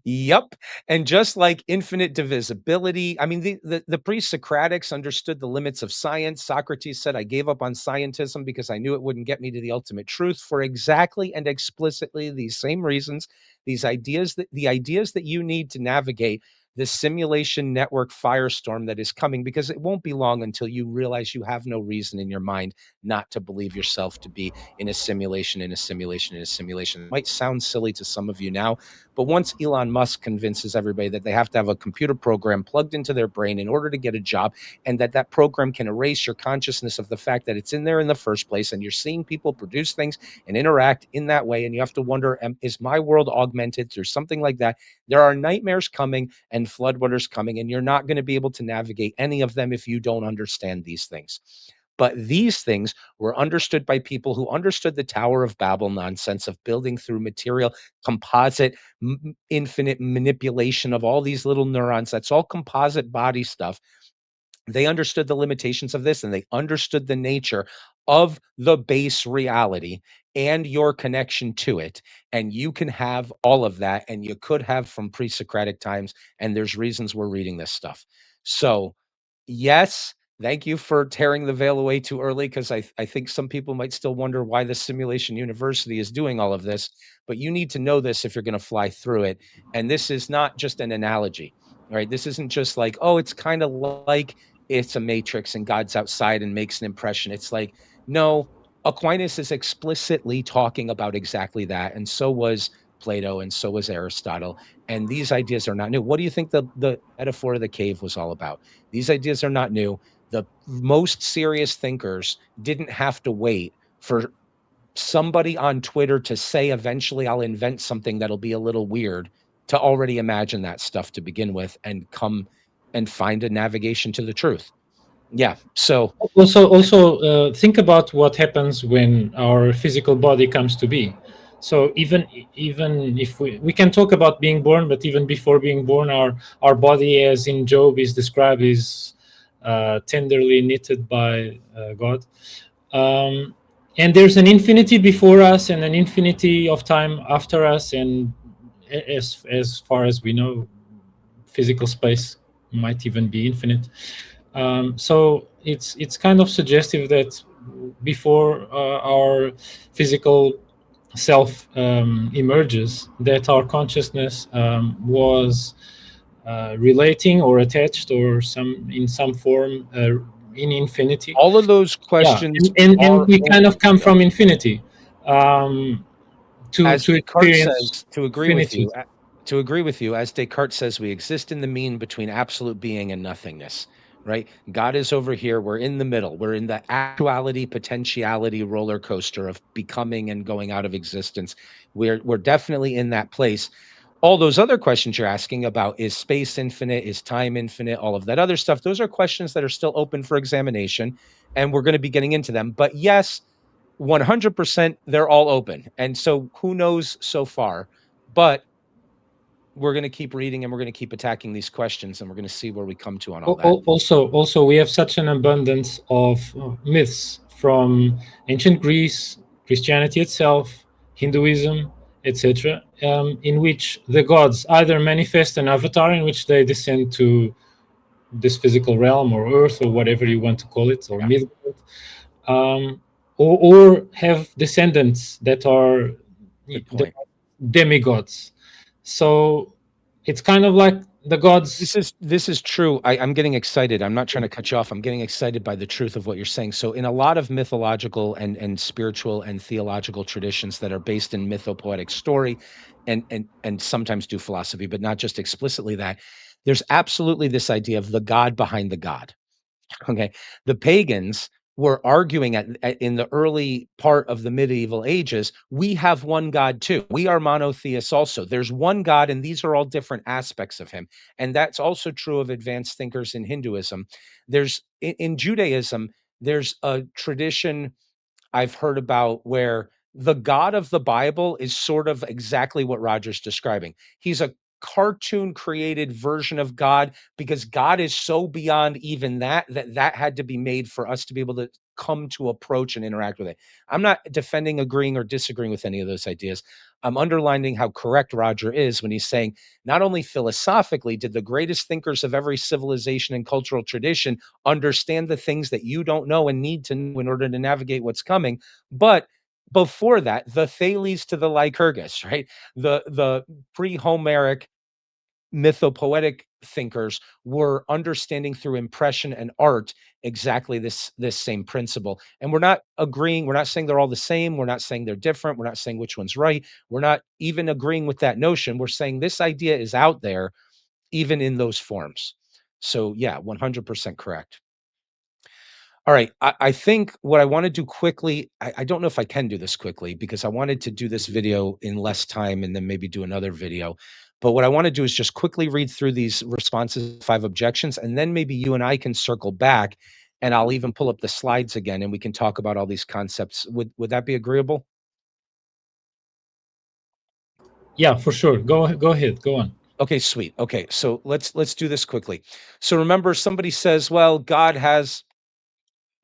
Yep. And just like infinite divisibility, I mean, the pre-Socratics understood the limits of science. Socrates said, I gave up on scientism because I knew it wouldn't get me to the ultimate truth for exactly and explicitly these same reasons. The ideas that you need to navigate this simulation network firestorm that is coming, because it won't be long until you realize you have no reason in your mind not to believe yourself to be in a simulation, in a simulation, in a simulation. It might sound silly to some of you now, but once Elon Musk convinces everybody that they have to have a computer program plugged into their brain in order to get a job, and that program can erase your consciousness of the fact that it's in there in the first place, and you're seeing people produce things and interact in that way, and you have to wonder, is my world augmented through something like that? There are nightmares coming and floodwaters coming, and you're not going to be able to navigate any of them if you don't understand these things. But these things were understood by people who understood the Tower of Babel nonsense of building through material, composite, infinite manipulation of all these little neurons. That's all composite body stuff. They understood the limitations of this, and they understood the nature of the base reality and your connection to it. And you can have all of that, and you could have from pre Socratic times. And there's reasons we're reading this stuff. So, yes, thank you for tearing the veil away too early, because I think some people might still wonder why the simulation university is doing all of this. But you need to know this if you're going to fly through it. And this is not just an analogy, right? This isn't just like, oh, it's kind of like it's a matrix and God's outside and makes an impression. It's like, no, Aquinas is explicitly talking about exactly that, and so was Plato, and so was Aristotle. And these ideas are not new. What do you think the metaphor of the cave was all about? These ideas are not new. The most serious thinkers didn't have to wait for somebody on Twitter to say, eventually I'll invent something that'll be a little weird, to already imagine that stuff to begin with and come and find a navigation to the truth. Yeah. So Also, think about what happens when our physical body comes to be. So even if we can talk about being born, but even before being born, our body, as in Job is described, is tenderly knitted by God. um, and there's an infinity before us and an infinity of time after us, and as far as we know, physical space might even be infinite. So it's kind of suggestive that before our physical self emerges, that our consciousness was relating or attached or some in some form in infinity. all of those Yeah, questions and are we kind of open. come Yep. from infinity um, As to Descartes experience says, to agree with finitude. you, to agree with you, as Descartes says, we exist in the mean between absolute being and nothingness, right? God is over here. We're in the middle. We're in the actuality potentiality roller coaster of becoming and going out of existence. We're definitely in that place. All those other questions you're asking about, is space infinite, is time infinite, all of that other stuff, those are questions that are still open for examination, and we're going to be getting into them. But yes, 100% they're all open. And so who knows so far, but we're going to keep reading and we're going to keep attacking these questions, and we're going to see where we come to on all that. Also, we have such an abundance of myths from ancient Greece, Christianity itself, Hinduism, etc., in which the gods either manifest an avatar in which they descend to this physical realm or earth or whatever you want to call it, or Yeah, Midgard, um, or have descendants that are good point. demigods. So it's kind of like the gods. This is true. I'm getting excited. I'm not trying to cut you off. I'm getting excited by the truth of what you're saying. So in a lot of mythological and spiritual and theological traditions that are based in mythopoetic story, and sometimes do philosophy, but not just explicitly that, there's absolutely this idea of the god behind the god. Okay. The pagans were arguing in the early part of the medieval ages, we have one God too. We are monotheists also. There's one God, and these are all different aspects of him. And that's also true of advanced thinkers in Hinduism. There's in Judaism, there's a tradition I've heard about where the God of the Bible is sort of exactly what Roger's describing. He's a cartoon created version of God, because God is so beyond even that had to be made for us to be able to come to approach and interact with it. I'm not defending, agreeing, or disagreeing with any of those ideas. I'm underlining how correct Roger is when he's saying not only philosophically did the greatest thinkers of every civilization and cultural tradition understand the things that you don't know and need to know in order to navigate what's coming, but before that, the Thales to the Lycurgus, right? The pre-Homeric mythopoetic thinkers were understanding through impression and art exactly this same principle. And we're not agreeing, we're not saying they're all the same, we're not saying they're different, we're not saying which one's right, we're not even agreeing with that notion. We're saying this idea is out there even in those forms. So yeah, 100% correct. All right. I think what I want to do quickly, I don't know if I can do this quickly, because I wanted to do this video in less time and then maybe do another video. But what I want to do is just quickly read through these responses, 5 objections, and then maybe you and I can circle back, and I'll even pull up the slides again and we can talk about all these concepts. Would that be agreeable? Yeah, for sure. Go ahead. Go on. Okay, sweet. Okay, so let's do this quickly. So remember, somebody says, well, God has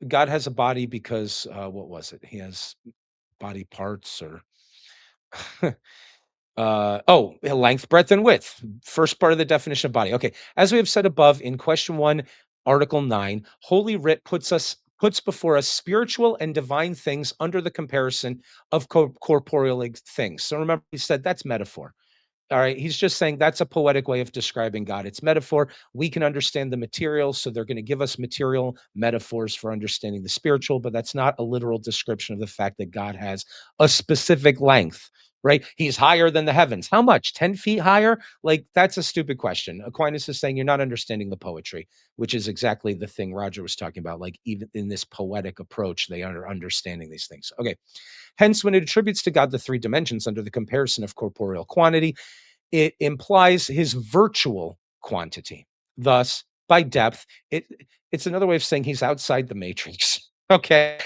God has a body because, what was it? He has body parts or length, breadth, and width. First part of the definition of body. Okay. As we have said above in question 1, Article 9, Holy Writ puts before us spiritual and divine things under the comparison of corporeal things. So remember, we said that's metaphor. All right. He's just saying that's a poetic way of describing God. It's metaphor. We can understand the material. So they're going to give us material metaphors for understanding the spiritual, but that's not a literal description of the fact that God has a specific length, right? He's higher than the heavens. How much? 10 feet higher? Like, that's a stupid question. Aquinas is saying you're not understanding the poetry, which is exactly the thing Roger was talking about. Like, even in this poetic approach, they are understanding these things. Okay. Hence, when it attributes to God the three dimensions under the comparison of corporeal quantity, it implies his virtual quantity. Thus, by depth, it's another way of saying he's outside the matrix. Okay,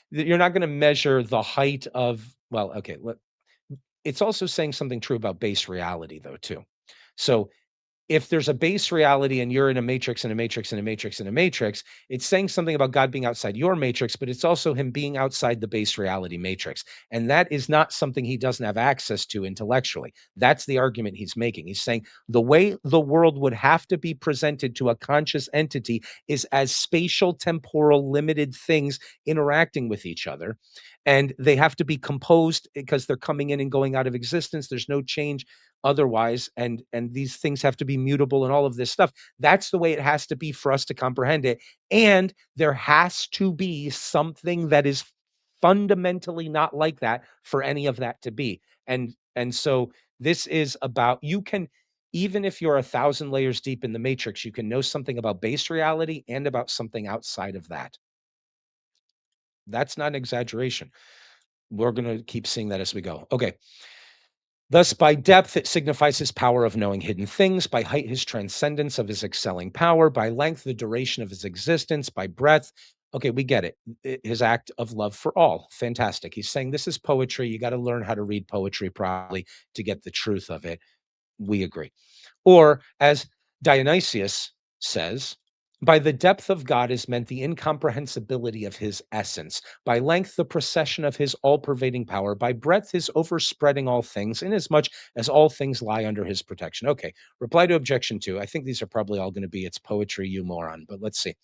you're not going to measure the height of, well, okay. It's also saying something true about base reality, though, too. So if there's a base reality and you're in a matrix and a matrix and a matrix and a matrix, it's saying something about God being outside your matrix, but it's also him being outside the base reality matrix. And that is not something he doesn't have access to intellectually. That's the argument he's making. He's saying the way the world would have to be presented to a conscious entity is as spatial, temporal, limited things interacting with each other. And they have to be composed because they're coming in and going out of existence. There's no change otherwise, and these things have to be mutable and all of this stuff. That's the way it has to be for us to comprehend it. And there has to be something that is fundamentally not like that for any of that to be. And so this is about, you can, even if you're 1,000 layers deep in the matrix, you can know something about base reality and about something outside of that. That's not an exaggeration. We're going to keep seeing that as we go. Okay. Thus, by depth, it signifies his power of knowing hidden things. By height, his transcendence of his excelling power. By length, the duration of his existence. By breadth, okay, we get it. His act of love for all. Fantastic. He's saying this is poetry. You got to learn how to read poetry properly to get the truth of it. We agree. Or, as Dionysius says, by the depth of God is meant the incomprehensibility of his essence. By length, the procession of his all pervading power. By breadth, his overspreading all things, inasmuch as all things lie under his protection. Okay, reply to objection 2. I think these are probably all going to be it's poetry, you moron, but let's see.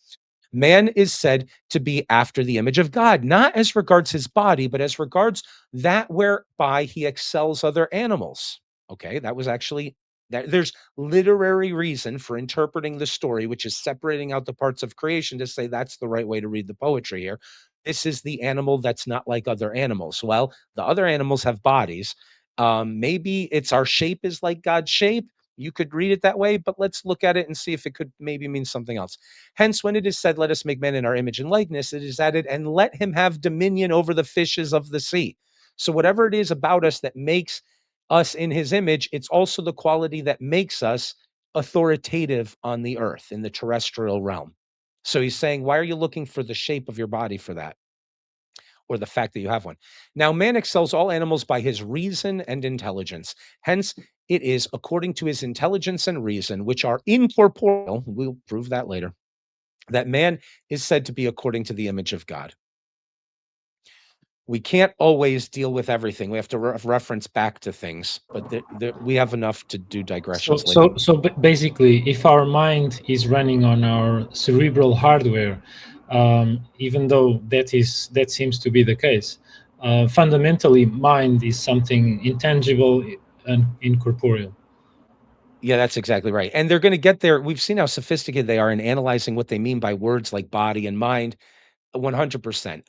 Man is said to be after the image of God, not as regards his body, but as regards that whereby he excels other animals. Okay, that was actually that. There's literary reason for interpreting the story, which is separating out the parts of creation to say that's the right way to read the poetry here. This is the animal that's not like other animals. Well, the other animals have bodies. Maybe it's our shape is like God's shape. You could read it that way, but let's look at it and see if it could maybe mean something else. Hence, when it is said, let us make man in our image and likeness, it is added, and let him have dominion over the fishes of the sea. So, whatever it is about us that makes us in his image, it's also the quality that makes us authoritative on the earth, in the terrestrial realm. So, he's saying, why are you looking for the shape of your body for that? Or the fact that you have one. Now, man excels all animals by his reason and intelligence. Hence, it is according to his intelligence and reason, which are incorporeal, we'll prove that later, that man is said to be according to the image of God. We can't always deal with everything. We have to reference back to things, but we have enough to do digressions later. Basically, if our mind is running on our cerebral hardware, even though that seems to be the case, fundamentally, mind is something intangible and incorporeal. Yeah, that's exactly right. And they're going to get there. We've seen how sophisticated they are in analyzing what they mean by words like body and mind. 100%.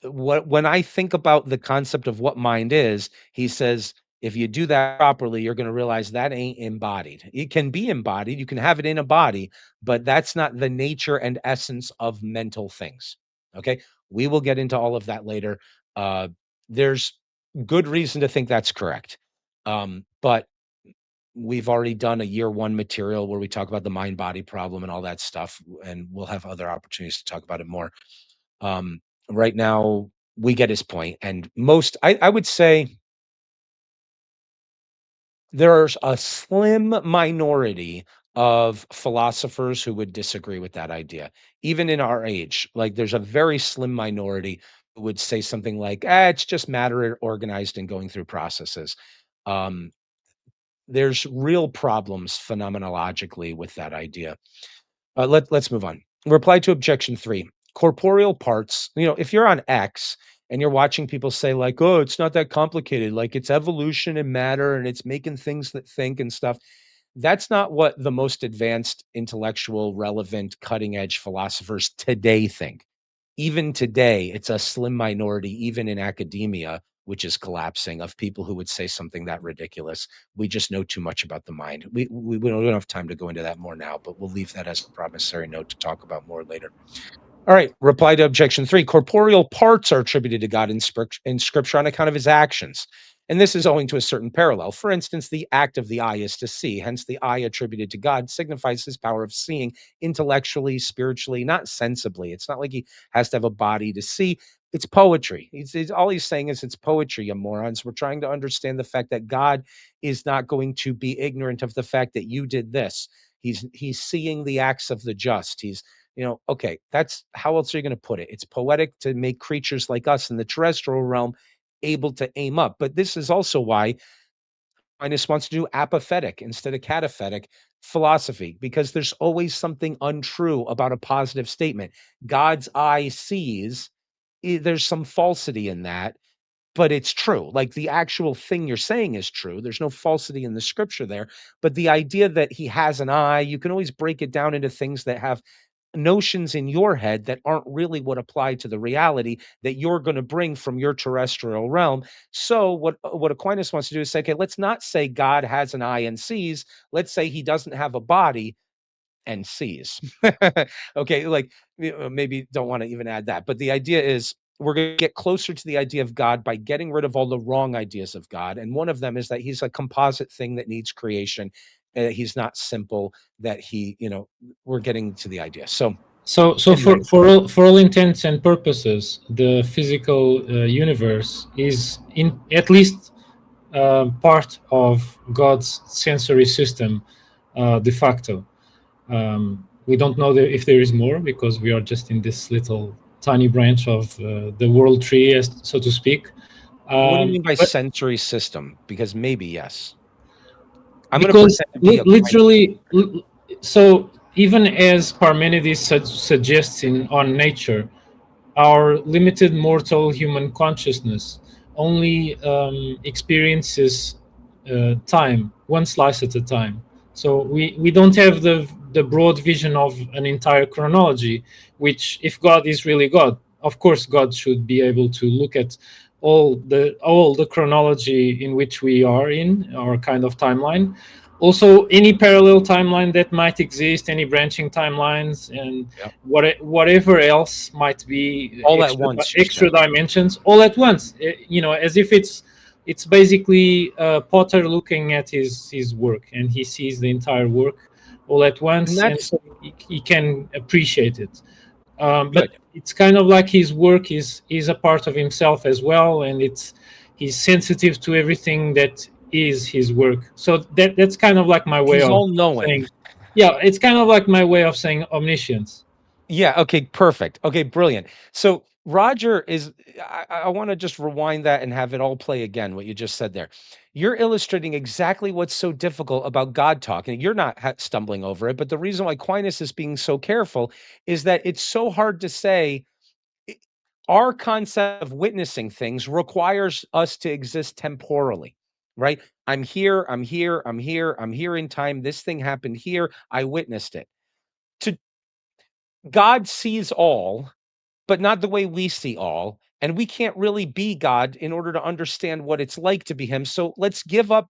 When I think about the concept of what mind is, he says, if you do that properly, you're going to realize that ain't embodied. It can be embodied. You can have it in a body, but that's not the nature and essence of mental things. Okay. We will get into all of that later. There's good reason to think that's correct. But we've already done a year 1 material where we talk about the mind body problem and all that stuff. And we'll have other opportunities to talk about it more. Um, right now, we get his point, and I would say there's a slim minority of philosophers who would disagree with that idea. Even in our age, like there's a very slim minority who would say something like, it's just matter organized and going through processes. Um, there's real problems phenomenologically with that idea. Let's move on. Reply to objection 3. Corporeal parts, if you're on X and you're watching people say like, "Oh, it's not that complicated, like it's evolution and matter and it's making things that think and stuff." That's not what the most advanced, intellectual, relevant, cutting edge philosophers today think. Even today, it's a slim minority, even in academia, which is collapsing, of people who would say something that ridiculous. We just know too much about the mind. We don't have time to go into that more now, but we'll leave that as a promissory note to talk about more later. All right. Reply to objection 3. Corporeal parts are attributed to God in Scripture on account of his actions. And this is owing to a certain parallel. For instance, the act of the eye is to see. Hence, the eye attributed to God signifies his power of seeing intellectually, spiritually, not sensibly. It's not like he has to have a body to see. It's poetry. All he's saying is it's poetry, you morons. We're trying to understand the fact that God is not going to be ignorant of the fact that you did this. He's seeing the acts of the just. Okay, that's how else are you going to put it? It's poetic to make creatures like us in the terrestrial realm able to aim up. But this is also why Aquinas wants to do apathetic instead of cataphatic philosophy, because there's always something untrue about a positive statement. God's eye sees, there's some falsity in that, but it's true. Like the actual thing you're saying is true. There's no falsity in the scripture there. But the idea that he has an eye, you can always break it down into things that have notions in your head that aren't really what apply to the reality that you're going to bring from your terrestrial realm. So what Aquinas wants to do is say, okay, let's not say God has an eye and sees. Let's say he doesn't have a body and sees. Okay, like maybe don't want to even add that, but the idea is we're going to get closer to the idea of God by getting rid of all the wrong ideas of God. And one of them is that he's a composite thing that needs creation. He's not simple, that we're getting to the idea. So So anyway, for all intents and purposes, the physical universe is in at least part of God's sensory system, de facto. We don't know if there is more because we are just in this little tiny branch of the world tree, so to speak. what do you mean by But sensory system? Because maybe yes. I'm going to because pretend to be a literally, so even as Parmenides suggests on nature, our limited mortal human consciousness only experiences time, one slice at a time. So we don't have the broad vision of an entire chronology, which if God is really God, of course God should be able to look at all the chronology in which we are in our kind of timeline, also any parallel timeline that might exist, any branching timelines, and Yep. whatever else might be All at once, you're extra saying. dimensions all at once. As if it's basically Potter looking at his work, and he sees the entire work all at And once, and that's so he can appreciate it. But good. it's kind of like his work is a part of himself as well, and he's sensitive to everything that is his work. So that's kind of like my way He's of all knowing. saying, yeah, it's kind of like my way of saying omniscience. Yeah, okay, perfect. Okay, brilliant. So Roger is I want to just rewind that and have it all play again what you just said there. You're illustrating exactly what's so difficult about God talking. You're not stumbling over it, but the reason why Aquinas is being so careful is that it's so hard to say i- our concept of witnessing things requires us to exist temporally, right? I'm here, I'm here, I'm here, I'm here in time. This thing happened here. I witnessed it. To God sees all, but not the way we see all. And we can't really be God in order to understand what it's like to be him. So let's give up.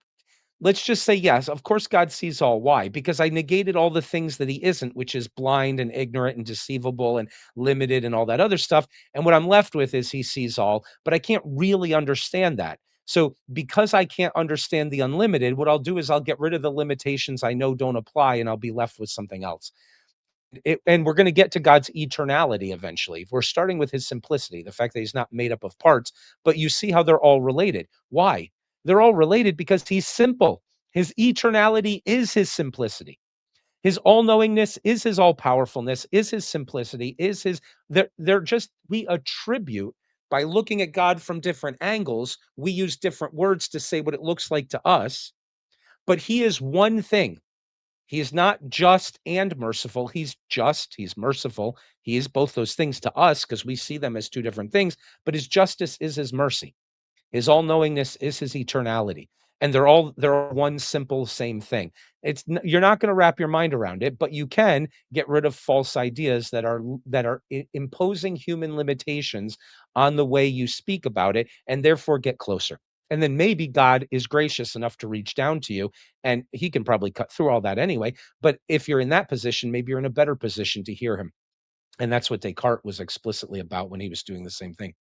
Let's just say, yes, of course, God sees all. Why? Because I negated all the things that he isn't, which is blind and ignorant and deceivable and limited and all that other stuff. And what I'm left with is he sees all, but I can't really understand that. So because I can't understand the unlimited, what I'll do is I'll get rid of the limitations I know don't apply and I'll be left with something else. And we're going to get to God's eternality eventually. We're starting with his simplicity, the fact that he's not made up of parts, but you see how they're all related. Why? They're all related because he's simple. His eternality is his simplicity. His all-knowingness is his all-powerfulness, is his simplicity, is his they're just we attribute by looking at God from different angles, we use different words to say what it looks like to us, but he is one thing. He is not just and merciful. He's just, he's merciful. He is both those things to us because we see them as two different things, but his justice is his mercy. His all-knowingness is his eternality, and they're all one simple same thing. You're not going to wrap your mind around it, but you can get rid of false ideas that are imposing human limitations on the way you speak about it, and therefore get closer. And then maybe God is gracious enough to reach down to you, and he can probably cut through all that anyway. But if you're in that position, maybe you're in a better position to hear him. And that's what Descartes was explicitly about when he was doing the same thing.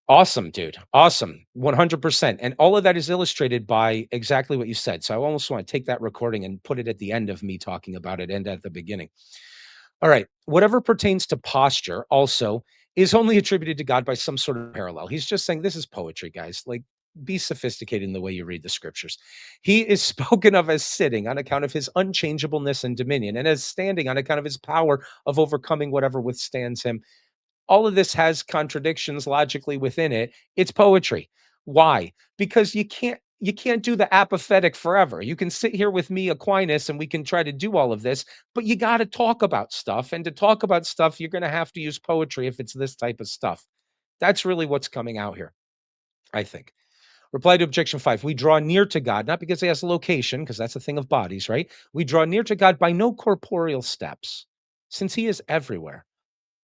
Awesome, dude. Awesome. 100%. And all of that is illustrated by exactly what you said. So I almost want to take that recording and put it at the end of me talking about it and at the beginning. All right. Whatever pertains to posture also is only attributed to God by some sort of parallel. He's just saying this is poetry, guys. Like, be sophisticated in the way you read the scriptures. He is spoken of as sitting on account of his unchangeableness and dominion, and as standing on account of his power of overcoming whatever withstands him. All of this has contradictions logically within it. It's poetry. Why? Because you can't do the apathetic forever. You can sit here with me, Aquinas, and we can try to do all of this, but you got to talk about stuff. And to talk about stuff, you're going to have to use poetry if it's this type of stuff. That's really what's coming out here, I think. Reply to objection 5. We draw near to God, not because he has a location, because that's a thing of bodies, right? We draw near to God by no corporeal steps, since he is everywhere.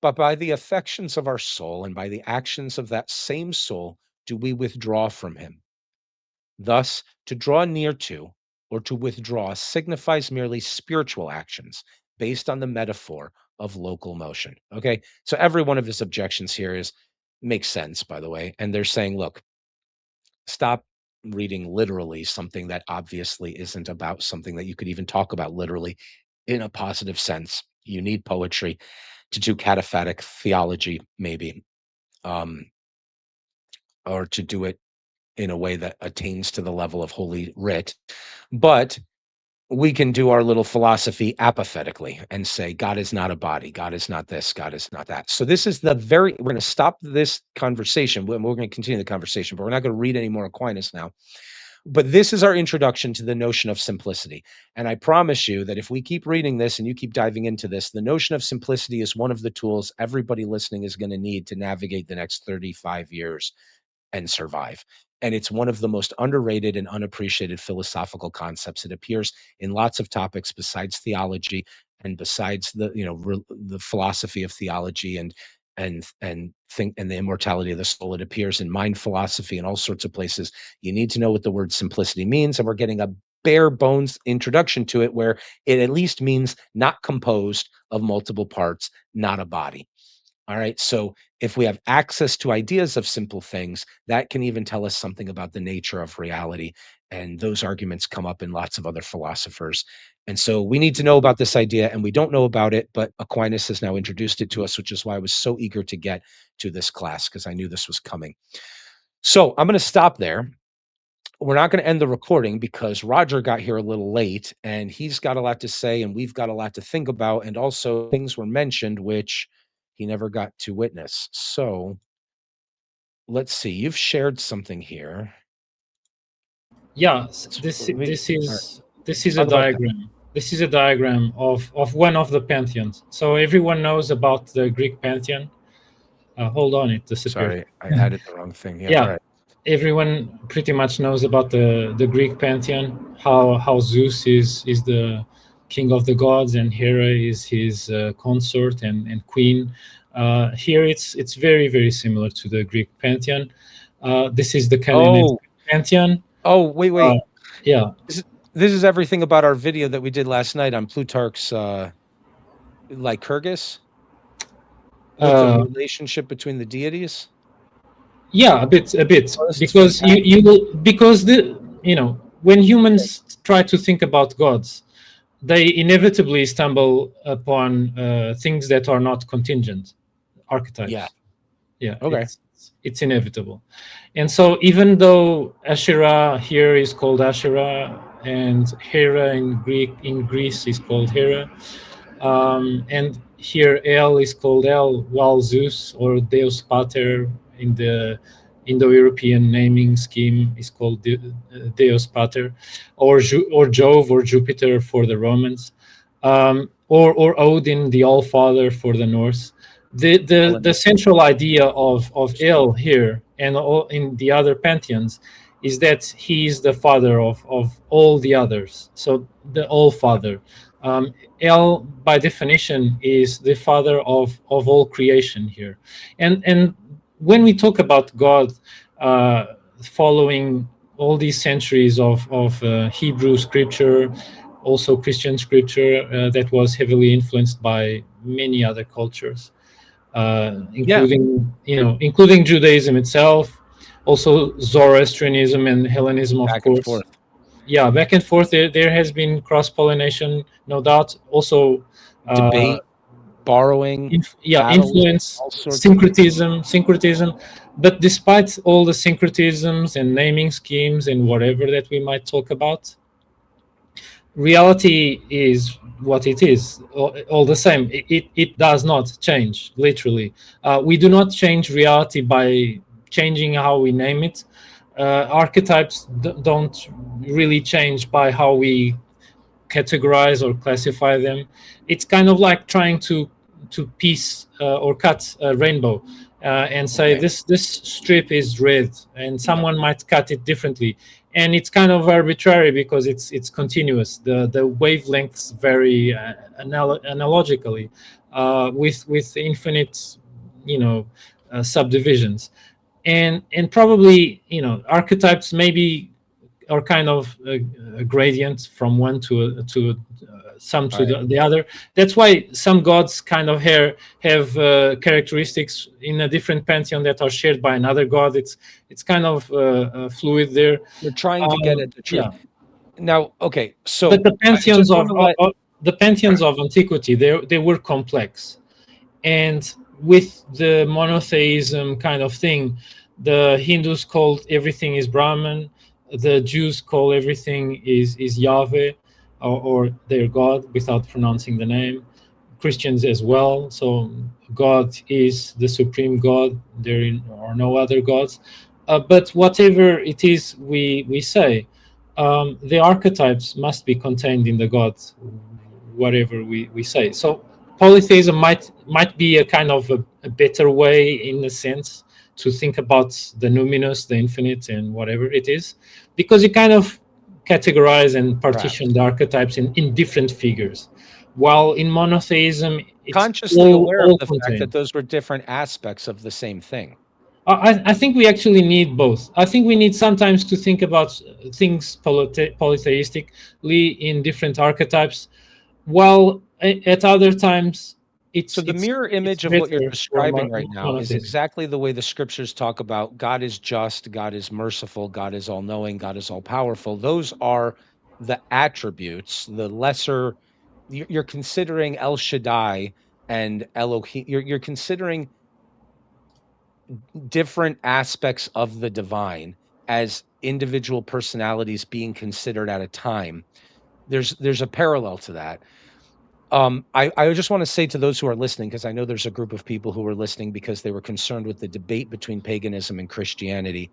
But by the affections of our soul and by the actions of that same soul do we withdraw from him. Thus, to draw near to or to withdraw signifies merely spiritual actions based on the metaphor of local motion. Okay. So every one of his objections here makes sense, by the way. And they're saying, look, stop reading literally something that obviously isn't about something that you could even talk about literally in a positive sense. You need poetry to do cataphatic theology, maybe, um, or to do it in a way that attains to the level of Holy Writ. But we can do our little philosophy apathetically and say, God is not a body. God is not this. God is not that. So this is we're going to stop this conversation. We're going to continue the conversation, but we're not going to read any more Aquinas now. But this is our introduction to the notion of simplicity. And I promise you that if we keep reading this and you keep diving into this, the notion of simplicity is one of the tools everybody listening is going to need to navigate the next 35 years and survive. And it's one of the most underrated and unappreciated philosophical concepts. It appears in lots of topics besides theology and besides the philosophy of theology and think and the immortality of the soul. It appears in mind philosophy and all sorts of places. You need to know what the word simplicity means, and we're getting a bare bones introduction to it where it at least means not composed of multiple parts, not a body. All right. So if we have access to ideas of simple things, that can even tell us something about the nature of reality. And those arguments come up in lots of other philosophers. And so we need to know about this idea, and we don't know about it, but Aquinas has now introduced it to us, which is why I was so eager to get to this class, because I knew this was coming. So I'm going to stop there. We're not going to end the recording because Roger got here a little late and he's got a lot to say and we've got a lot to think about. And also things were mentioned, which he never got to witness. So let's see. You've shared something here. Yeah, this is a diagram. This is a diagram of one of the pantheons. So everyone knows about the Greek pantheon. Hold on, it disappeared. Sorry, I added the wrong thing. Yeah. Right. Everyone pretty much knows about the Greek pantheon. How Zeus is the king of the gods and Hera is his consort and queen. Here it's very, very similar to the Greek pantheon. This is the Canaan pantheon. Oh, wait. Yeah. This is everything about our video that we did last night on Plutarch's Lycurgus with the relationship between the deities. Yeah, a bit, because when humans try to think about gods, they inevitably stumble upon things that are not contingent archetypes. Yeah. Okay. It's inevitable. And so even though Asherah here is called Asherah, and Hera in Greece is called Hera, and here El is called El, while Zeus or Deus Pater in the Indo-European naming scheme is called Deus Pater, or Jove or Jupiter for the Romans, or Odin, the All Father for the Norse. The Hellenistic. central idea of El here and all in the other pantheons is that he is the father of all the others. So the All Father. El, by definition, is the father of all creation here. And when we talk about God, following all these centuries of Hebrew scripture, also Christian scripture that was heavily influenced by many other cultures, Yeah, including Judaism itself, also Zoroastrianism and Hellenism, of back and course. forth. Yeah, back and forth. There has been cross pollination, no doubt. Also, uh, Debate, borrowing, battles, influence, all sorts of syncretism. But despite all the syncretisms and naming schemes and whatever that we might talk about, reality is what it is, all the same. It does not change, literally. We do not change reality by changing how we name it. Archetypes don't really change by how we categorize or classify them. It's kind of like trying to piece or cut a rainbow, and say right. this strip is red, and Yep. someone might cut it differently, and it's kind of arbitrary because it's continuous. The wavelengths vary analogically, with infinite, you know, subdivisions, and probably, archetypes maybe are kind of a gradient from one some All to right. the other. That's why some gods kind of have characteristics in a different pantheon that are shared by another god. It's kind of fluid there. We're trying to get at the truth. Yeah, Now, okay, but so I just want to let the pantheons of antiquity, they were complex, and with the monotheism kind of thing, the Hindus called everything is Brahman, the Jews call everything is Yahweh, or their God without pronouncing the name. Christians as well. So God is the supreme God. There are no other gods. But whatever it is we say, the archetypes must be contained in the God, whatever we say. So polytheism might be a kind of a better way, in a sense, to think about the numinous, the infinite, and whatever it is, because you kind of categorize and partition perhaps the archetypes in different figures, while in monotheism it's consciously aware of all the fact that contained. those were different aspects of the same thing. I think we actually need both. I think we need sometimes to think about things polytheistically in different archetypes, while at other times So it's the it's mirror it's image of what you're better for describing right now is monotheism. exactly the way the scriptures talk about God is just, God is merciful, God is all knowing, God is all powerful. Those are the attributes, the lesser. You're considering El Shaddai and Elohim. You're considering different aspects of the divine as individual personalities being considered at a time. There's a parallel to that. I just want to say to those who are listening, because I know there's a group of people who were listening because they were concerned with the debate between paganism and Christianity,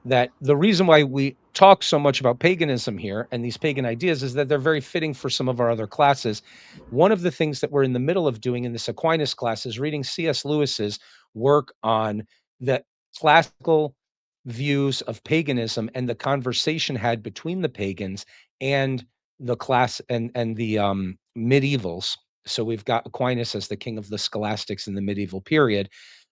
that the reason why we talk so much about paganism here and these pagan ideas is that they're very fitting for some of our other classes. One of the things that we're in the middle of doing in this Aquinas class is reading C.S. Lewis's work on the classical views of paganism and the conversation had between the pagans and the class and the medievals. So we've got Aquinas as the king of the scholastics in the medieval period,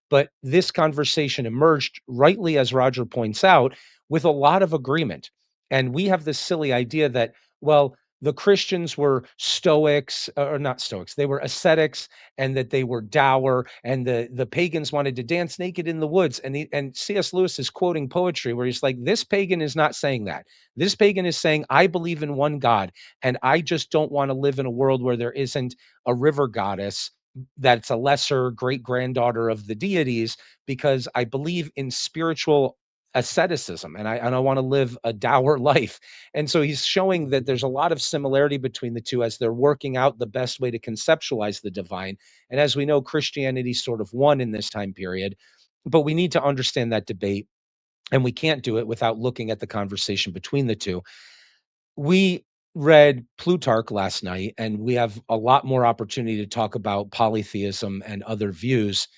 but this conversation emerged, rightly as Roger points out, with a lot of agreement. And we have this silly idea that, well, the Christians were Stoics, or not Stoics, they were ascetics, and that they were dour, and the pagans wanted to dance naked in the woods. And C.S. Lewis is quoting poetry where he's like, this pagan is not saying that. This pagan is saying, I believe in one God, and I just don't want to live in a world where there isn't a river goddess that's a lesser great granddaughter of the deities, because I believe in spiritual asceticism, and I want to live a dour life. And so he's showing that there's a lot of similarity between the two as they're working out the best way to conceptualize the divine. And as we know, Christianity sort of won in this time period, but we need to understand that debate, and we can't do it without looking at the conversation between the two. We read Plutarch last night, and we have a lot more opportunity to talk about polytheism and other views.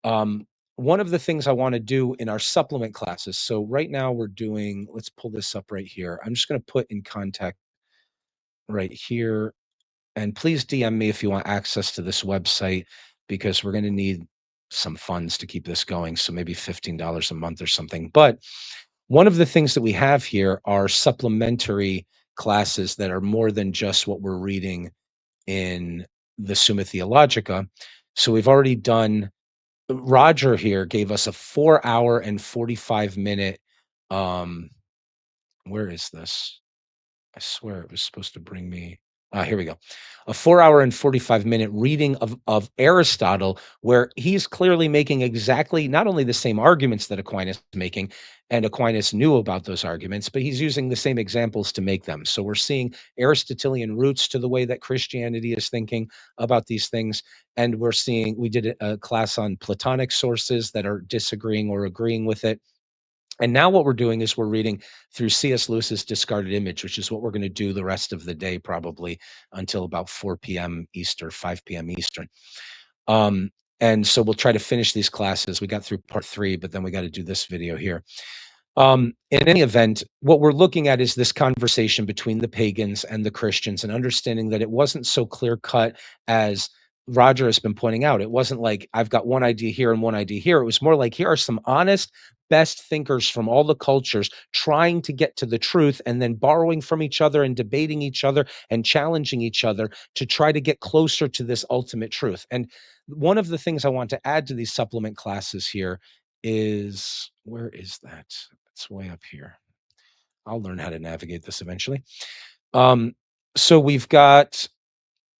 Um, One of the things I want to do in our supplement classes, so right now we're doing, let's pull this up right here. I'm just going to put in contact right here. And please DM me if you want access to this website, because we're going to need some funds to keep this going. So maybe $15 a month or something. But one of the things that we have here are supplementary classes that are more than just what we're reading in the Summa Theologica. So we've already done, Roger here gave us a 4 hour and 45 minute, where is this? I swear it was supposed to bring me. Here we go. A 4 hour and 45 minute reading of Aristotle, where he's clearly making exactly not only the same arguments that Aquinas is making, and Aquinas knew about those arguments, but he's using the same examples to make them. So we're seeing Aristotelian roots to the way that Christianity is thinking about these things. And we're seeing, we did a class on Platonic sources that are disagreeing or agreeing with it. And now what we're doing is we're reading through C.S. Lewis's Discarded Image, which is what we're going to do the rest of the day, probably until about 4 p.m. Eastern, 5 p.m. Eastern. Um, and so we'll try to finish these classes. We got through part 3, but then we got to do this video here. In any event, what we're looking at is this conversation between the pagans and the Christians, and understanding that it wasn't so clear cut as Roger has been pointing out. It wasn't like I've got one idea here and one idea here. It was more like here are some honest, best thinkers from all the cultures trying to get to the truth, and then borrowing from each other and debating each other and challenging each other to try to get closer to this ultimate truth. And one of the things I want to add to these supplement classes here is, where is that? It's way up here. I'll learn how to navigate this eventually. So we've got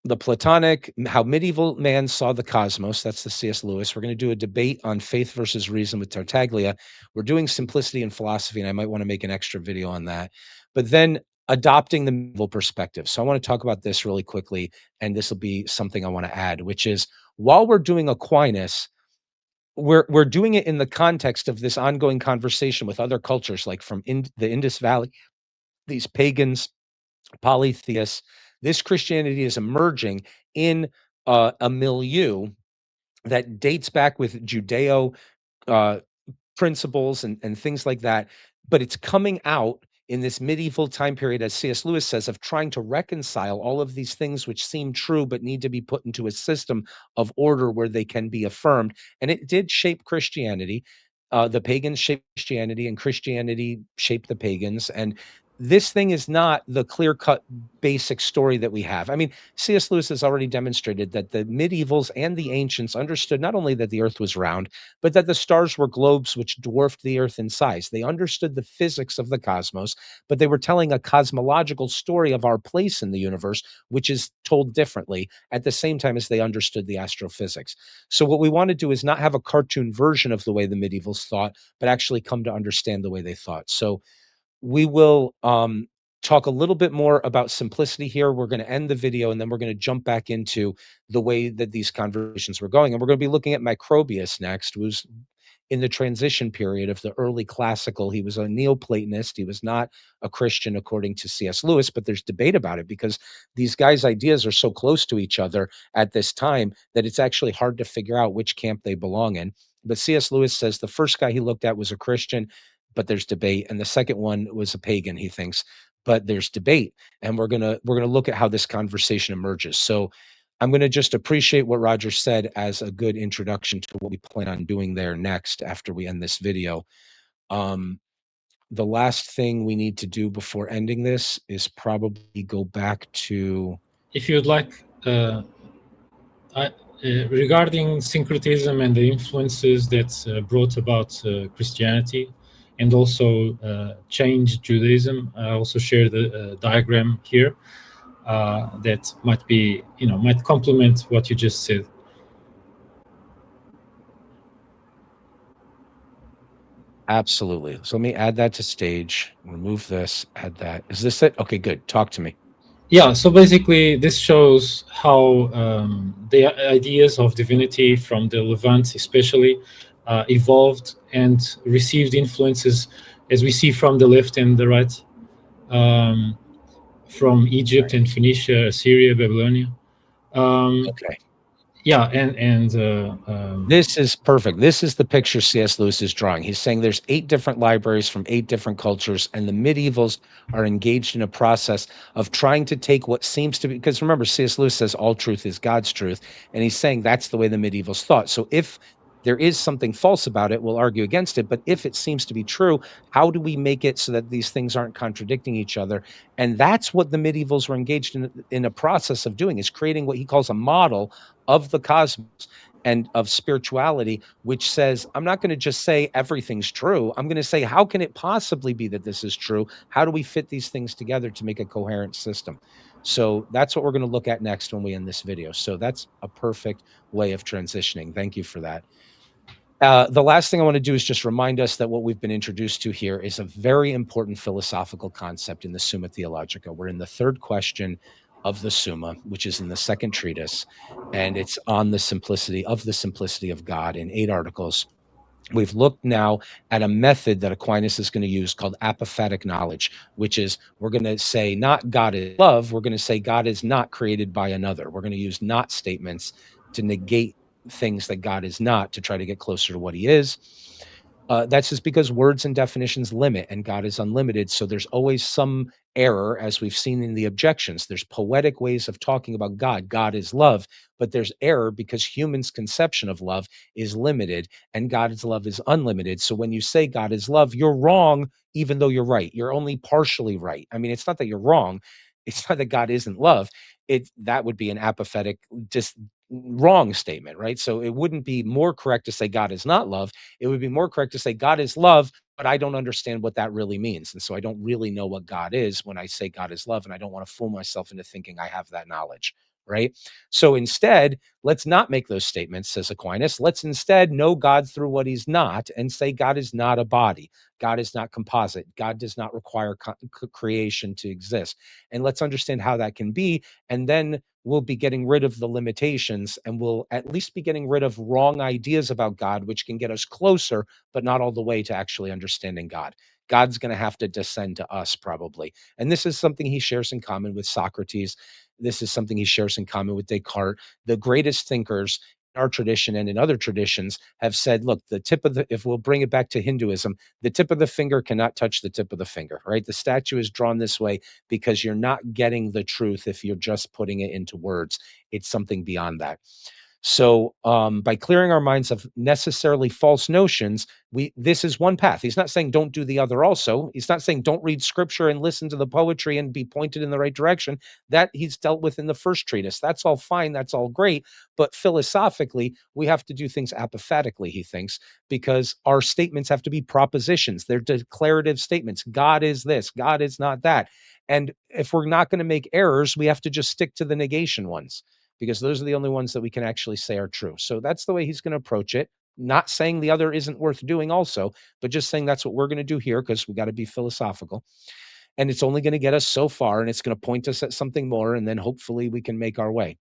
the Platonic, how medieval man saw the cosmos. That's the C.S. Lewis. We're going to do a debate on faith versus reason with Tartaglia. We're doing simplicity and philosophy, and I might want to make an extra video on that. But then adopting the medieval perspective. So I want to talk about this really quickly, and this will be something I want to add, which is while we're doing Aquinas, we're doing it in the context of this ongoing conversation with other cultures, like from the Indus Valley, these pagans, polytheists. This Christianity is emerging in a milieu that dates back with Judeo uh, principles and things like that, but it's coming out in this medieval time period, as C.S. Lewis says, of trying to reconcile all of these things which seem true but need to be put into a system of order where they can be affirmed. And it did shape Christianity. The pagans shaped Christianity, and Christianity shaped the pagans. And this thing is not the clear-cut basic story that we have. I mean, C.S. Lewis has already demonstrated that the medievals and the ancients understood not only that the earth was round, but that the stars were globes which dwarfed the earth in size. They understood the physics of the cosmos, but they were telling a cosmological story of our place in the universe, which is told differently at the same time as they understood the astrophysics. So what we want to do is not have a cartoon version of the way the medievals thought, but actually come to understand the way they thought. So we will talk a little bit more about simplicity here. We're going to end the video, and then we're going to jump back into the way that these conversations were going. And we're going to be looking at Microbius next, who's in the transition period of the early classical. He was a Neoplatonist. He was not a Christian, according to C.S. Lewis, but there's debate about it because these guys' ideas are so close to each other at this time that it's actually hard to figure out which camp they belong in. But C.S. Lewis says the first guy he looked at was a Christian, but there's debate, and the second one was a pagan, he thinks, but there's debate. And we're gonna look at how this conversation emerges. So I'm going to just appreciate what Roger said as a good introduction to what we plan on doing there next after we end this video. The last thing we need to do before ending this is probably go back to... If you'd like, regarding syncretism and the influences that brought about Christianity and also changed Judaism, I also share the diagram here that might be, might complement what you just said. Absolutely. So let me add that to stage, remove this, add that. Is this it? Okay, good. Talk to me. Yeah, so basically, this shows how the ideas of divinity from the Levant, especially, evolved and received influences, as we see from the left and the right, um, from Egypt Right. and Phoenicia, Assyria, Babylonia. Um, Okay. yeah, and This is perfect. This is the picture C.S. Lewis is drawing. He's saying there's 8 different libraries from 8 different cultures, and the medievals are engaged in a process of trying to take what seems to be, because remember, C.S. Lewis says all truth is God's truth, and he's saying that's the way the medievals thought. So if there is something false about it, we'll argue against it. But if it seems to be true, how do we make it so that these things aren't contradicting each other? And that's what the medievals were engaged in a process of doing, is creating what he calls a model of the cosmos and of spirituality, which says, I'm not going to just say everything's true. I'm going to say, how can it possibly be that this is true? How do we fit these things together to make a coherent system? So that's what we're going to look at next when we end this video. So that's a perfect way of transitioning. Thank you for that. The last thing I want to do is just remind us that what we've been introduced to here is a very important philosophical concept in the Summa Theologica. We're in the third question of the Summa, which is in the second treatise, and it's on the simplicity of God in 8 articles. We've looked now at a method that Aquinas is going to use called apophatic knowledge, which is we're going to say not God is love, we're going to say God is not created by another. We're going to use not statements to negate things that God is not to try to get closer to what he is. That's just because words and definitions limit and God is unlimited. So there's always some error, as we've seen in the objections. There's poetic ways of talking about God. God is love, but there's error because humans' conception of love is limited and God's love is unlimited. So when you say God is love, you're wrong, even though you're right. You're only partially right. I mean, it's not that you're wrong. It's not that God isn't love. That would be an apophatic, just wrong statement, right? So it wouldn't be more correct to say God is not love. It would be more correct to say God is love, but I don't understand what that really means. And so I don't really know what God is when I say God is love. And I don't want to fool myself into thinking I have that knowledge, right? So instead, let's not make those statements, says Aquinas. Let's instead know God through what he's not and say God is not a body. God is not composite. God does not require creation to exist. And let's understand how that can be. And then we'll be getting rid of the limitations and we'll at least be getting rid of wrong ideas about God, which can get us closer, but not all the way to actually understanding God. God's going to have to descend to us, probably. And this is something he shares in common with Socrates. This is something he shares in common with Descartes. The greatest thinkers in our tradition and in other traditions have said, look, if we'll bring it back to Hinduism, the tip of the finger cannot touch the tip of the finger, right? The statue is drawn this way because you're not getting the truth if you're just putting it into words. It's something beyond that. So, by clearing our minds of necessarily false notions, this is one path. He's not saying don't do the other also. He's not saying don't read scripture and listen to the poetry and be pointed in the right direction. That he's dealt with in the first treatise. That's all fine. That's all great. But philosophically, we have to do things apophatically, he thinks, because our statements have to be propositions. They're declarative statements. God is this, God is not that. And if we're not going to make errors, we have to just stick to the negation ones because those are the only ones that we can actually say are true. So that's the way he's going to approach it. Not saying the other isn't worth doing also, but just saying that's what we're going to do here because we got to be philosophical. And it's only going to get us so far and it's going to point us at something more. And then hopefully we can make our way.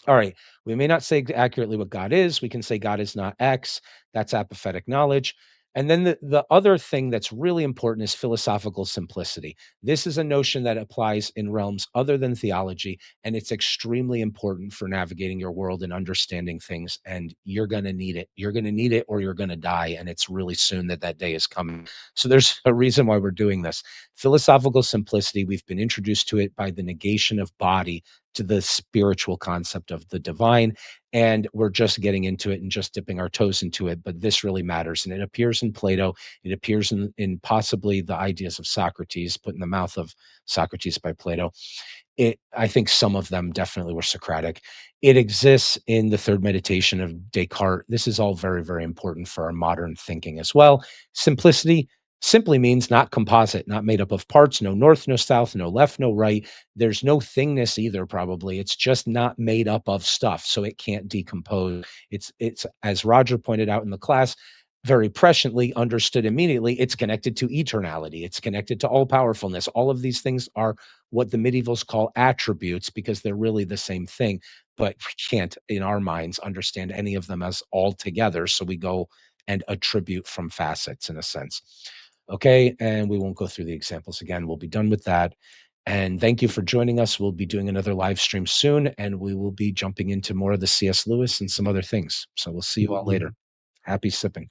All right. We may not say accurately what God is. We can say God is not X. That's apophatic knowledge. And then the other thing that's really important is philosophical simplicity. This is a notion that applies in realms other than theology, and it's extremely important for navigating your world and understanding things. And you're going to need it. You're going to need it or you're going to die. And it's really soon that day is coming. So there's a reason why we're doing this. Philosophical simplicity, we've been introduced to it by the negation of body to the spiritual concept of the divine. And we're just getting into it and just dipping our toes into it. But this really matters. And it appears in Plato. It appears in possibly the ideas of Socrates, put in the mouth of Socrates by Plato. I think some of them definitely were Socratic. It exists in the third meditation of Descartes. This is all very, very important for our modern thinking as well. Simplicity simply means not composite, not made up of parts, no north, no south, no left, no right. There's no thingness either, probably. It's just not made up of stuff, so it can't decompose. It's as Roger pointed out in the class, very presciently understood immediately, it's connected to eternality. It's connected to all powerfulness. All of these things are what the medievals call attributes because they're really the same thing, but we can't, in our minds, understand any of them as all together. So we go and attribute from facets in a sense. Okay. And we won't go through the examples again. We'll be done with that. And thank you for joining us. We'll be doing another live stream soon, and we will be jumping into more of the C.S. Lewis and some other things. So we'll see you all later. Happy sipping.